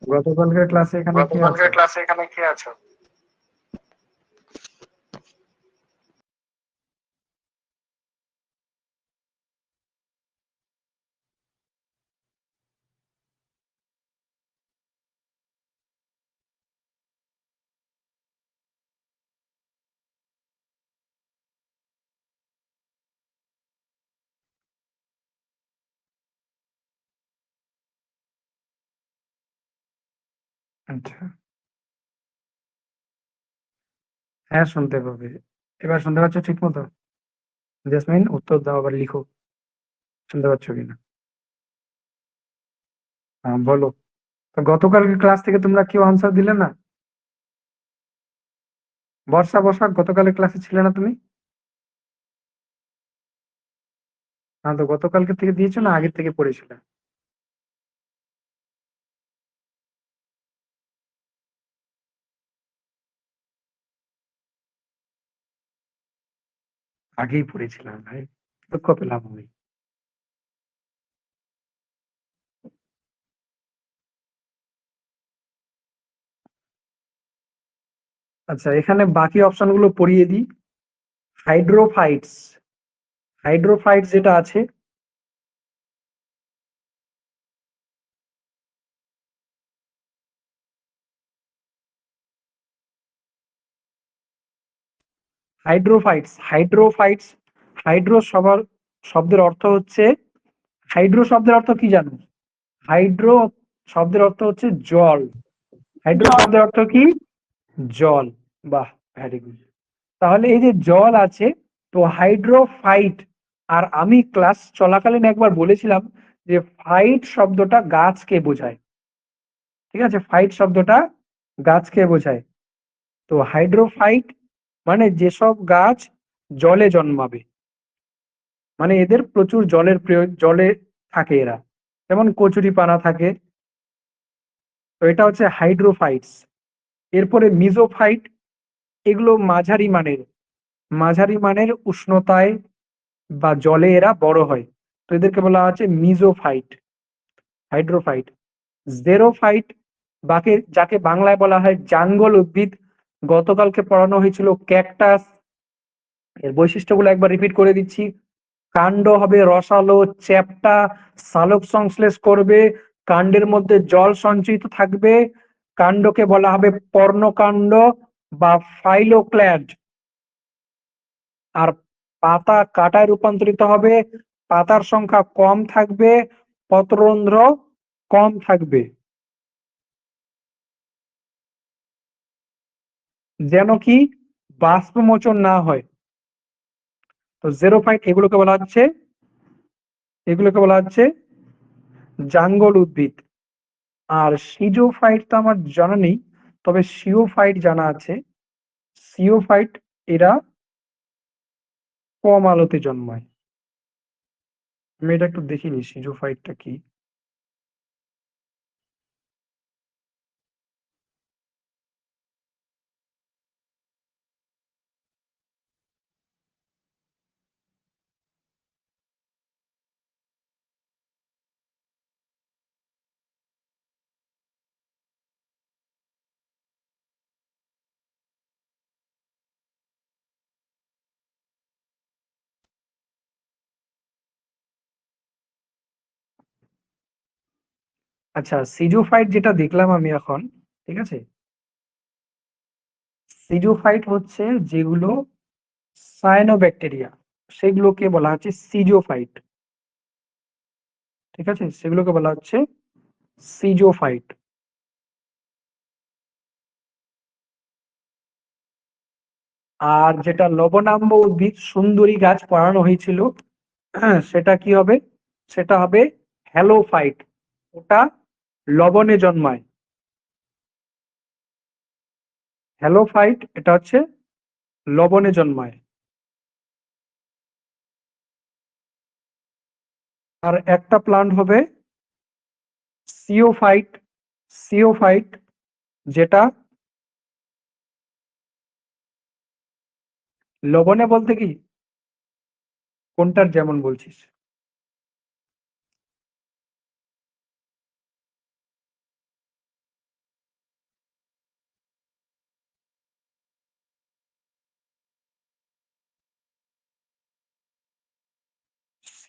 গতকালকে ক্লাসে এখানে কি আছে? ক্লাসে এখানে কি আছে? আচ্ছা, হ্যাঁ শুনতে পাবে। এবার শুনতে পাচ্ছ ঠিক মতো? জেসমিন উত্তর দাও, আবার লিখো শুনতে পাচ্ছ কিনা। হ্যাঁ বলো। তো গতকালকে ক্লাস থেকে তোমরা কেউ আনসার দিলে না? বর্ষা, গতকালের ক্লাসে ছিলে না তুমি? হ্যাঁ, তো গতকালকে থেকে দিয়েছো না আগের থেকে পড়েছিলে? আগেই পড়েছিলাম ভাই, দুঃখ পেলাম আমি। আচ্ছা, এখানে বাকি অপশন গুলো পড়িয়ে দিই। হাইড্রোফাইটস, হাইড্রোফাইটস যেটা আছে, হাইড্রোফাইটস হাইড্রো শব্দের অর্থ হচ্ছে, হাইড্রো শব্দের অর্থ কি জানো? হাইড্রো শব্দের অর্থ হচ্ছে জল। হাইড্রো শব্দের অর্থ কি? জল। বাহ, ভেরি গুড। তাহলে এই যে জল আছে, তো হাইড্রোফাইট, আর আমি ক্লাস চলাকালীন একবার বলেছিলাম যে ফাইট শব্দটা গাছকে বোঝায়। ঠিক আছে, ফাইট শব্দটা গাছকে বোঝায়। তো হাইড্রোফাইট মানে যেসব গাছ জলে জন্মাবে, মানে এদের প্রচুর জলের প্রয়োজন, জলে থাকে এরা, যেমন কচুরিপানা থাকে। তো এটা হচ্ছে হাইড্রোফাইটস। এরপরে মিজোফাইট, এগুলো মাঝারি মানের উষ্ণতায় বা জলে এরা বড় হয়, তো এদেরকে বলা হচ্ছে মিজোফাইট। হাইড্রোফাইট। জেরোফাইট, যাকে বাংলায় বলা হয় জাঙ্গল উদ্ভিদ। গতকালকে পড়ানো হয়েছিল ক্যাকটাস। এর বৈশিষ্ট্যগুলো একবার রিপিট করে দিচ্ছি। কাণ্ড হবে রসালো, চ্যাপ্টা, সালোক সংশ্লেষ করবে, কাণ্ডের মধ্যে জল সঞ্চিত থাকবে, কাণ্ডকে বলা হবে পর্ণকাণ্ড বা ফাইলোক্ল্যাড। আর পাতা কাঁটায় রূপান্তরিত হবে, পাতার সংখ্যা কম থাকবে, পত্ররন্ধ্র কম থাকবে, যেন কি বাষ্পমোচন না হয়। তো জেরোফাইট এগুলোকে বলা হচ্ছে জাঙ্গল উদ্ভিদ। আর সিজোফাইট তো আমার জানা নেই, তবে সিওফাইট জানা আছে। সিওফাইট এরা কম আলোতে জন্মায়। আমি এটা একটু দেখিনি সিজোফাইটটা কি। আচ্ছা, সিজোফাইট যেটা দেখলাম আমি এখন, ঠিক আছে, সিজোফাইট হচ্ছে যেগুলো সায়ানোব্যাকটেরিয়া, সেগুলোকে বলা হচ্ছে সিজোফাইট। ঠিক আছে, সেগুলোকে বলা হচ্ছে সিজোফাইট। আর যেটা লবণাম্ব উদ্ভিদ সুন্দরী গাছ পড়ানো হয়েছিল, হ্যাঁ, সেটা কি হবে? সেটা হবে হ্যালোফাইট। ওটা লবণে জন্মায়। হ্যালোফাইট এটা হচ্ছে লবণে জন্মায়। আর একটা প্লান্ট হবে সিওফাইট। সিওফাইট যেটা লবণে বলতে কি কোনটার যেমন বলছিস?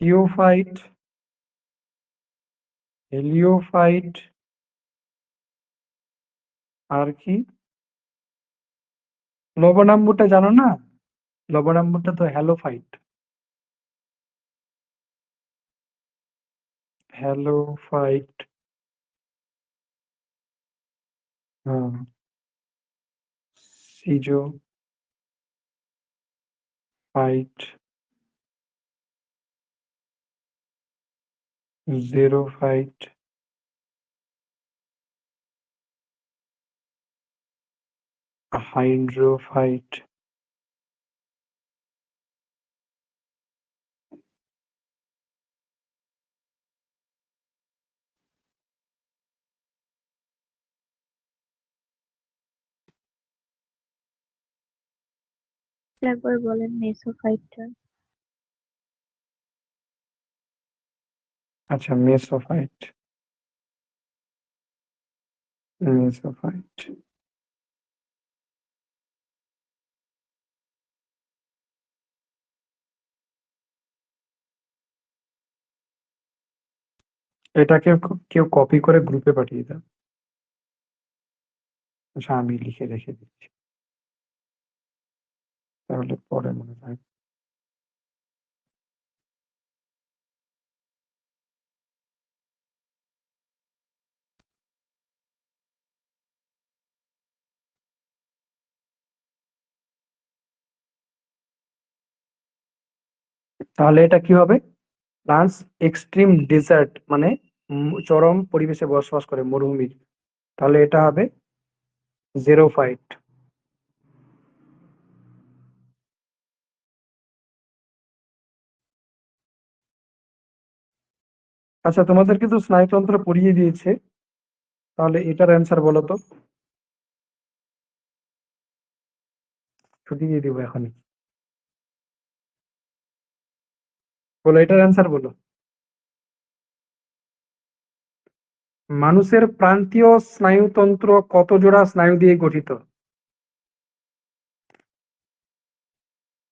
সিওফাইট, হেলিওফাইট, আর কি? লবণাম্বটা জানো না? লবণাম্বটা তো হ্যালোফাইট। হ্যালোফাইট। হ্যাঁ, সিজোফাইট, জেরোফাইট, হাইড্রোফাইট। একবার বলেন মেসোফাইটটা। আচ্ছা, মেসোফাইট। মেসোফাইট এটাকে কেউ কপি করে গ্রুপে পাঠিয়ে দাও। আচ্ছা, আমি লিখে রেখে দিচ্ছি, তাহলে পরে মনে থাকবে। তাহলে এটা কি হবে? প্লান্টস এক্সট্রিম ডেজার্ট, মানে চরম পরিবেশে বসবাস করে, মরুভূমির। তাহলে এটা হবে জেরোফাইট। আচ্ছা, তোমাদেরকে তো স্নায়ুতন্ত্র পড়িয়ে দিয়েছে, তাহলে এটার অ্যান্সার বলো তো। ছুটি দিয়ে দিব এখনই। বলো, এটার অ্যান্সার বলো। মানুষের প্রান্তীয় স্নায়ুতন্ত্র কত জোড়া স্নায়ু দিয়ে গঠিত?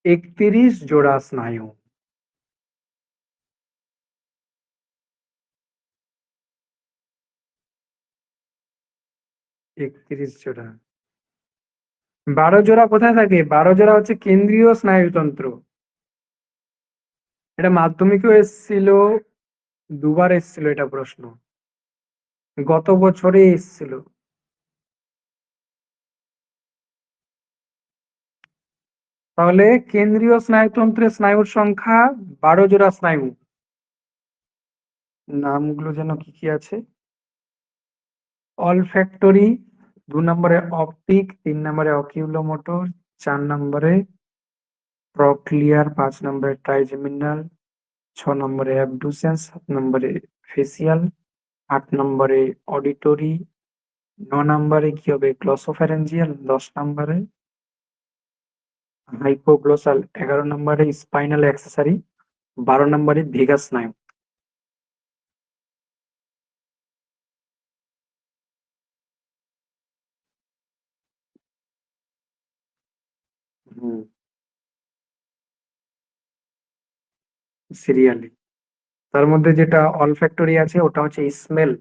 31 জোড়া স্নায়ু। একত্রিশ জোড়া। 12 জোড়া কোথায় থাকে? 12 জোড়া হচ্ছে কেন্দ্রীয় স্নায়ুতন্ত্র। এটা মাধ্যমিকেও এসেছিল, দুবার এসেছিল এটা প্রশ্ন, গত বছরে এসেছিল। তাহলে কেন্দ্রীয় স্নায়ুতন্ত্রের স্নায়ুর সংখ্যা 12 জোড়া স্নায়ু। নামগুলো যেন কি কি আছে? অলফ্যাক্টরি, 2 নম্বরে অপটিক, 3 নম্বরে অকিউলোমোটর, 4 নম্বরে প্রক্লিয়ার, 5 নম্বরে ট্রাইজেমিনাল, 6 নম্বরে অ্যাবডুসেন্স, 7 নম্বরে ফেসিয়াল, 8 নম্বরে অডিটরি, 9 নম্বরে কি হবে? গ্লসোফ্যারেঞ্জিয়াল, 10 নম্বরে হাইপোগ্লোসাল, 11 নম্বরে স্পাইনাল অ্যাক্সেসরি, 12 নম্বরে ভেগাস স্নায়ু। হুম, সিরিয়ালি। তার মধ্যে যেটা অলফ্যাক্টরি আছে ওটা হচ্ছে স্মেল,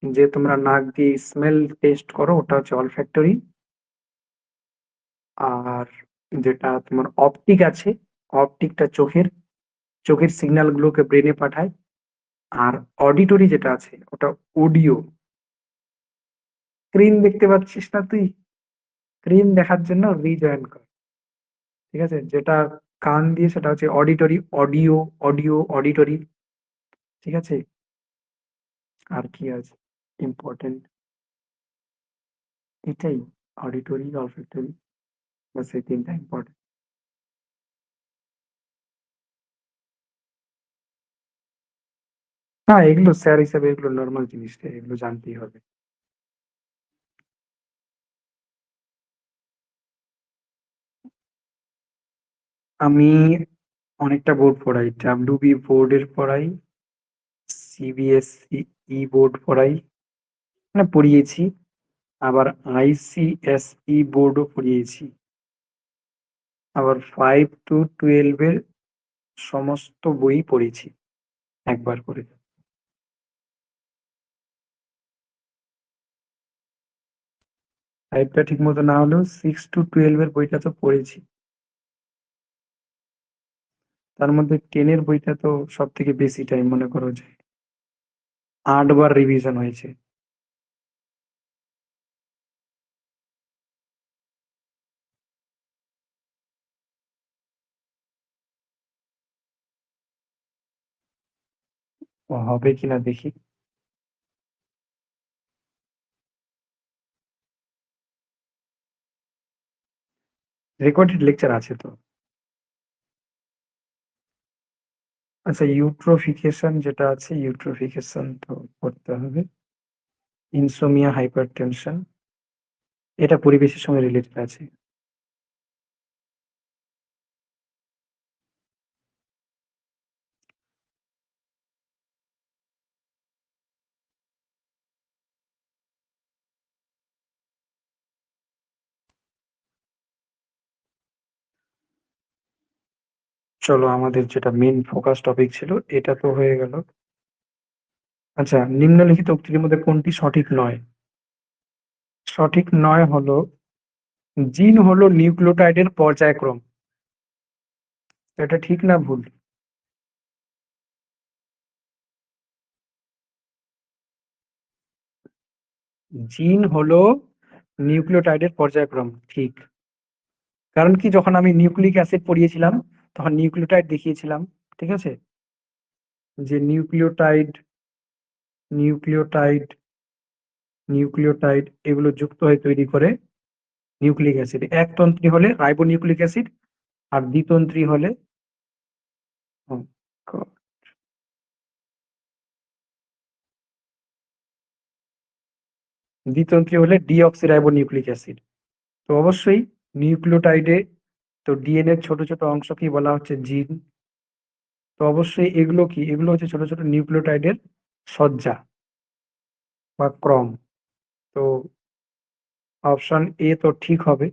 যে তোমরা নাক দিয়ে স্মেল টেস্ট করো, ওটা হচ্ছে অলফ্যাক্টরি। আর যেটা তোমার অপটিক আছে, অপটিকটা চোখের চোখের সিগন্যাল গুলোকে ব্রেনে পাঠায়। আর অডিটরি যেটা আছে ওটা অডিও। স্ক্রিন দেখতে পাচ্ছিস না তুই? স্ক্রিন দেখার জন্য রিজয়েন কর। ঠিক আছে, যেটা কান দিয়ে সেটা হচ্ছে অডিটরি, অডিও, অডিও, অডিটরি। ঠিক আছে, আর কি আছে ইম্পর্টেন্ট? এটাই, অডিটরি, অলফ্যাক্টরি, বাস এই তিনটা ইম্পর্টেন্ট। হ্যাঁ, এগুলো স্যার হিসাবে এগুলো নর্মাল জিনিস, এগুলো জানতেই হবে। আমি অনেকটা বোর্ড পড়াই, ডাব্লিউবি বোর্ডের পড়াই, সিবিএসই বোর্ড পড়াই, মানে পড়িয়েছি। আবার আইসিএসই বোর্ডও পড়িয়েছি। আবার 5 to 12 এর সমস্ত বই পড়েছি একবার করে। 5টা ঠিক মতো না হলেও 6 to 12 এর বইটা তো পড়েছি। তার মধ্যে 10 এর বইটা তো সব থেকে বেশি টাইম, মনে করো যে 8 বার রিভিশন হয়েছে। ও হবে কিনা দেখি। রেকর্ডেড লেকচার আছে তো। আচ্ছা, ইউট্রোফিকেশন যেটা আছে, ইউট্রোফিকেশন তো করতে হবে। ইনসোমিয়া, হাইপারটেনশন, এটা পরিবেশের সঙ্গে রিলেটেড আছে। চলো, আমাদের যেটা মেন ফোকাস টপিক ছিল এটা তো হয়ে গেল। আচ্ছা, নিম্নলিখিত উক্তির মধ্যে কোনটি সঠিক নয়? সঠিক নয় হলো, জিন হলো নিউক্লিওটাইডের পর্যায়ক্রম। এটা ঠিক না ভুল? জিন হলো নিউক্লিওটাইডের পর্যায়ক্রম, ঠিক। কারণ কি, যখন আমি নিউক্লিক অ্যাসিড পড়িয়েছিলাম তখন নিউক্লিওটাইড দেখিয়েছিলাম। ঠিক আছে, যে নিউক্লিওটাইড, নিউক্লিওটাইড, নিউক্লিওটাইড এগুলো যুক্ত হয়ে তৈরি করে নিউক্লিক অ্যাসিড। একতন্ত্রী হলে রাইবোনিউক্লিক অ্যাসিড, আর দ্বিতন্ত্রী হলে দ্বিতন্ত্রী হলে ডিঅক্সিরাইবোনিউক্লিক অ্যাসিড। তো অবশ্যই নিউক্লিওটাইডে তো ডিএনএ ছোট ছোট অংশ কি বলা হচ্ছে জিন। তো অবশ্যই এগুলো কি, এগুলো হচ্ছে ছোট ছোট নিউক্লিওটাইডের সজ্জা বা ক্রম। তো অপশন এ তো ঠিক হবে,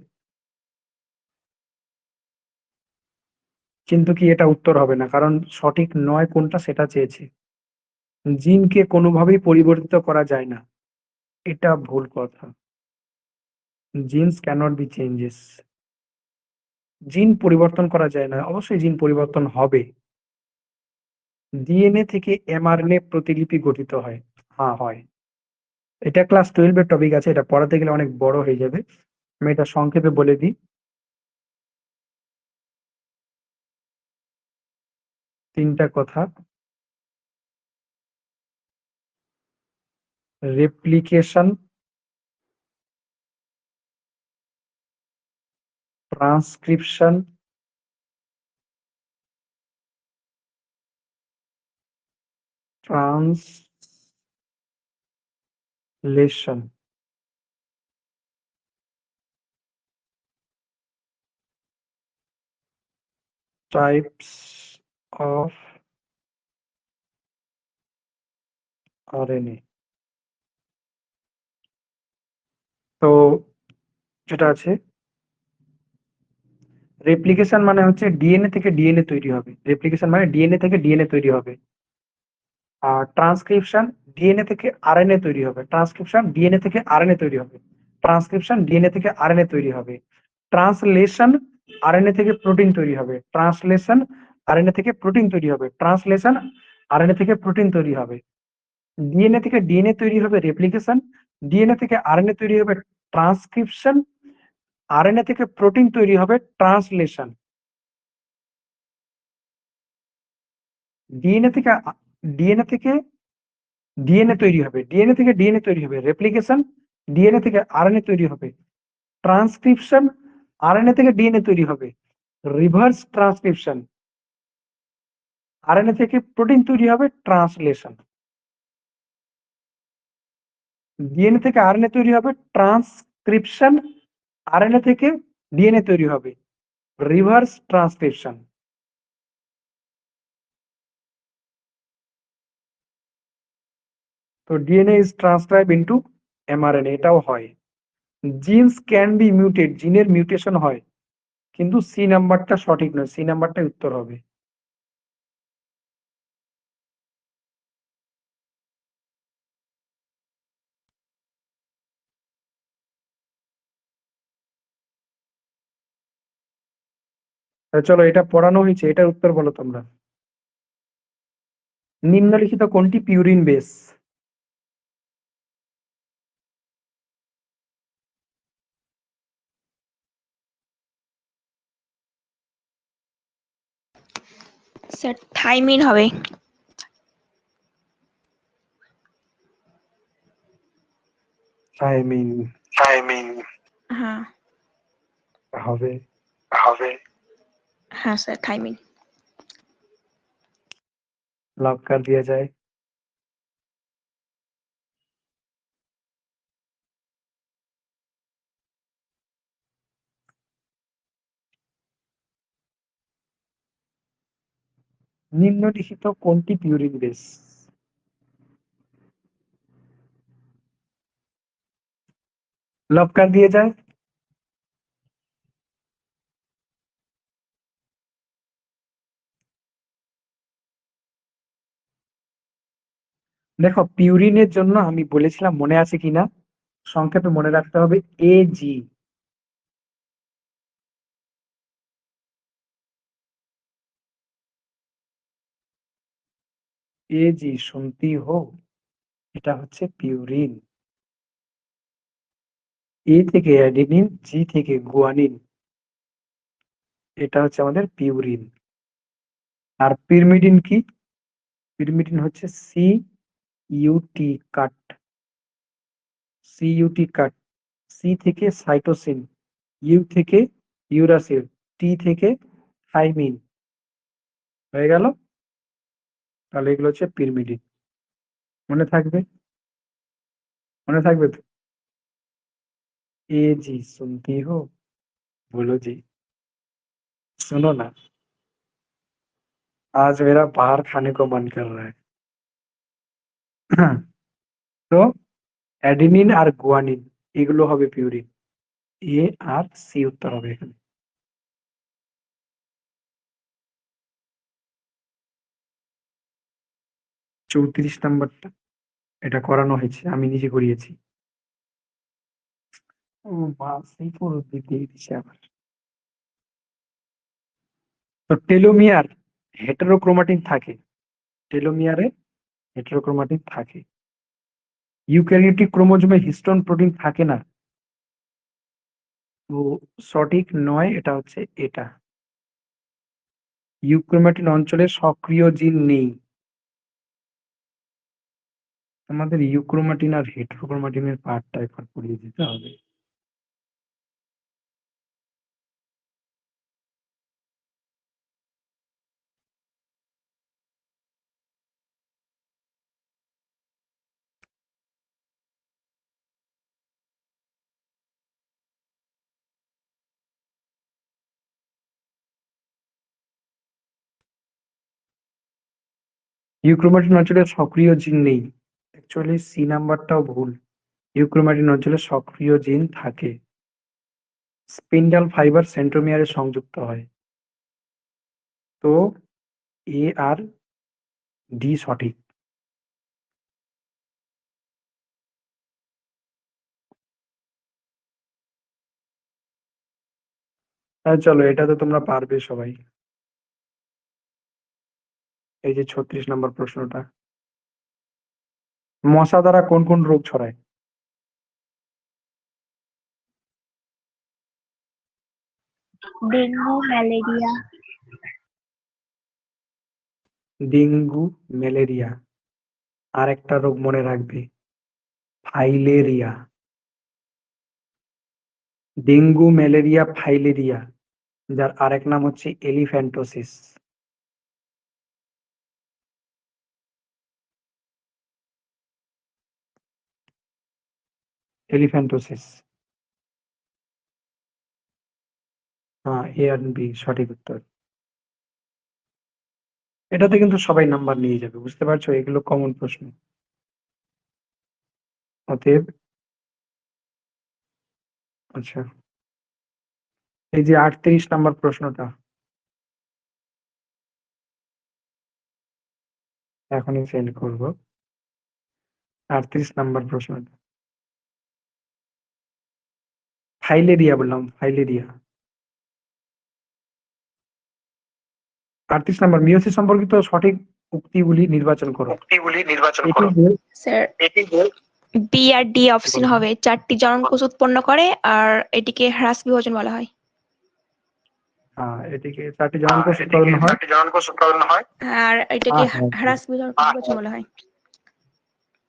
কিন্তু কি এটা উত্তর হবে না, কারণ সঠিক নয় কোনটা সেটা চেয়েছে। জিনকে কোনোভাবেই পরিবর্তিত করা যায় না, এটা ভুল কথা। জিনস ক্যানট বি চেঞ্জেস, জিন পরিবর্তন করা যায় না, অবশ্যই জিন পরিবর্তন হবে। ডিএনএ থেকে এমআরএনএ প্রতিলিপি গঠিত হয়, হ্যাঁ হয়। এটা ক্লাস 12 এর টপিক আছে, এটা পড়াতে গেলে অনেক বড় হয়ে যাবে, আমি এটা সংক্ষেপে বলে দিই। তিনটা কথা: replication, transcription, translation. Types of RNA. তো যেটা আছে, রেপ্লিকেশন মানে হচ্ছে ডিএনএ থেকে ডিএনএ তৈরি হবে, রেপ্লিকেশন মানে ডিএনএ থেকে ডিএনএ তৈরি হবে। আর ট্রান্সক্রিপশন ডিএনএ থেকে আরএনএ তৈরি হবে, ট্রান্সক্রিপশন ডিএনএ থেকে আরএনএ তৈরি হবে, ট্রান্সক্রিপশন ডিএনএ থেকে আরএনএ তৈরি হবে। ট্রান্সলেশন আরএনএ থেকে প্রোটিন তৈরি হবে, ট্রান্সলেশন আরএনএ থেকে প্রোটিন তৈরি হবে, ট্রান্সলেশন আরএনএ থেকে প্রোটিন তৈরি হবে। ডিএনএ থেকে ডিএনএ তৈরি হবে রেপ্লিকেশন, ডিএনএ থেকে আরএনএ তৈরি হবে ট্রান্সক্রিপশন, আরএনএ থেকে প্রোটিন তৈরি হবে ট্রান্সলেশন। ডিএনএ থেকে ডিএনএ থেকে ডিএনএ তৈরি হবে, ডিএনএ থেকে ডিএনএ তৈরি হবে রেপ্লিকেশন, ডিএনএ থেকে আরএনএ তৈরি হবে ট্রান্সক্রিপশন, আরএনএ থেকে ডিএনএ তৈরি হবে রিভার্স ট্রান্সক্রিপশন, আরএনএ থেকে প্রোটিন তৈরি হবে ট্রান্সলেশন। ডিএনএ থেকে আরএনএ তৈরি হবে ট্রান্সক্রিপশন, আরএনএ থেকে ডিএনএ তৈরি হবে রিভার্স ট্রান্সক্রিপশন। তো DNA is transcribe into mRNA, এটাও হয়। জিনস ক্যান বি মিউটেড, জিনের মিউটেশন হয়, কিন্তু সি নাম্বারটা সঠিক নয়, সি নাম্বারটাই উত্তর হবে। চলো, এটা পড়ানো হয়েছে, এটার উত্তর বলো তোমরা। নিম্নলিখিত কোনটি পিউরিন বেস? স্যার থাইমিন হবে। থাইমিন হ্যাঁ হবে। হ্যাঁ স্যার থাইমিন। লক কর दिया যায়। নিম্নলিখিত কোনটি পিউরিন বেস? লক কর दिया যায়। দেখো, পিউরিনের জন্য আমি বলেছিলাম, মনে আছে কিনা, সংক্ষেপে মনে রাখতে হবে এজি। এজি শুনতেই হো, এটা হচ্ছে পিউরিন। এ থেকে অ্যাডেনিন, জি থেকে গুয়ানিন, এটা হচ্ছে আমাদের পিউরিন। আর পিরিমিডিন কি? পিরিমিডিন হচ্ছে সি ইউটি কাট, সিইউটি কাট। সি থেকে সাইটোসিন, ইউ থেকে ইউরাসিল, টি থেকে থাইমিন, হয়ে গেল। তাহলে এগুলো হচ্ছে পিরিমিডিন। মনে থাকবে? মনে থাকবে তো? ए जी सुनती हो? बोलो जी। सुनो ना, आज मेरा बाहर खाने को मन कर रहा है। তো অ্যাডিনিন আর গুয়ানিন এগুলো হবে পিউরিন। এ আর সি উত্তর হবে এখানে। 34 নাম্বারটা এটা করানো হয়েছে, আমি নিজে করিয়েছি। ও বাস এই পুরো দিয়ে দিছে আবার। তো টেলোমিয়ার হেটেরোক্রোমাটিন থাকে, টেলোমিয়ারে হেটেরোক্রোমাটিন থাকে। ইউক্যারিওটিক ক্রোমোজোমে হিস্টোন প্রোটিন থাকে না। তো সঠিক নয়, এটা হচ্ছে এটা। ইউক্রোমাটিন অঞ্চলে সক্রিয় জিন নেই। আমাদের ইউক্রোমাটিন আর হেটেরোক্রোমাটিনের পার্টটা একবার পড়িয়ে দিতে হবে। ইউক্রোমাটিন অঞ্চলে সক্রিয় জিন নেই। অ্যাকচুয়ালি সি নাম্বারটাও ভুল। ইউক্রোমাটিন অঞ্চলে সক্রিয় জিন থাকে। স্পিন্ডাল ফাইবার সেন্ট্রোমিয়ারে সংযুক্ত হয়। তো এ আর ডি সঠিক। চলো এটা তো তোমরা পারবে সবাই। এই যে 36 নম্বর প্রশ্নটা, মশা দ্বারা কোন কোন রোগ ছড়ায়? Dengue, malaria. Dengue, malaria. আর একটা রোগ মনে রাখবে, ফাইলেরিয়া। ডেঙ্গু, ম্যালেরিয়া, ফাইলেরিয়া, যার আরেক নাম হচ্ছে এলিফ্যান্টোসিস। এলিফ্যান্টোসিস। হ্যাঁ, এ আর বি সঠিক উত্তর। এটাতে কিন্তু সবাই নাম্বার নিয়ে যাবে, বুঝতে পারছো? এগুলো কমন প্রশ্ন। অতএব আচ্ছা, এই যে 38 নাম্বার প্রশ্নটা এখনই সেন্ড করব। 38 নাম্বার প্রশ্নটা, ফাইলেরিয়া বললাম, ফাইলেরিয়া। 38 নাম্বার, মিয়োসিস সম্পর্কিত সঠিক উক্তিগুলি নির্বাচন করো। স্যার বি আর ডি অপশন বলো। হবে। 4টি জননকোষ উৎপন্ন করে আর এটিকে হ্রাস বিভাজন বলা হয়। হ্যাঁ, এটিকে 4টি জননকোষ উৎপাদন হয়। আর এটাকে হ্যাঁ, হ্রাস বিভাজন বলা হয়।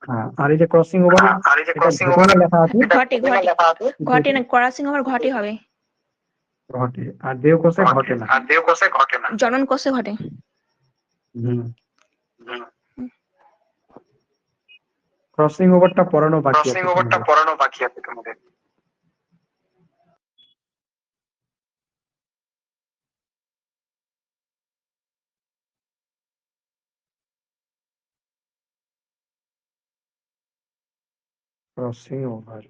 হ্যাঁ, আর এই যে ক্রসিং ওভার, এটা ঘটনা লেখা আছে, ঘটে ঘটে না, ক্রসিং ওভার ঘটে হবে। ঘটে, আর দেহকোষে ঘটে না। জনন কোষে ঘটে। হুম। ক্রসিং ওভারটা পড়ানো বাকি আছে তোমাদের। Crossing over.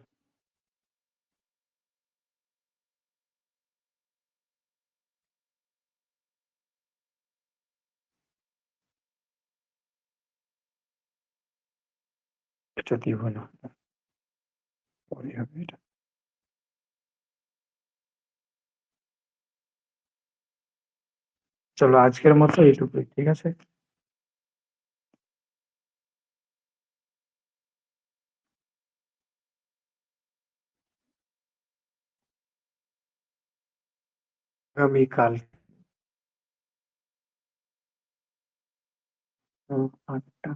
এটা দিব না, পরে হবে এটা। চলো আজকের মতো এইটুকুই, ঠিক আছে? আগামীকাল 8টা,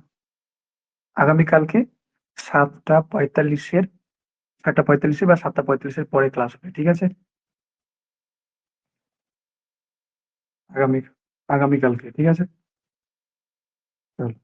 আগামীকালকে 7:45-এর 7:45 বা 7:45-এর পরে ক্লাস হবে, ঠিক আছে? আগামীকালকে, ঠিক আছে? চলো।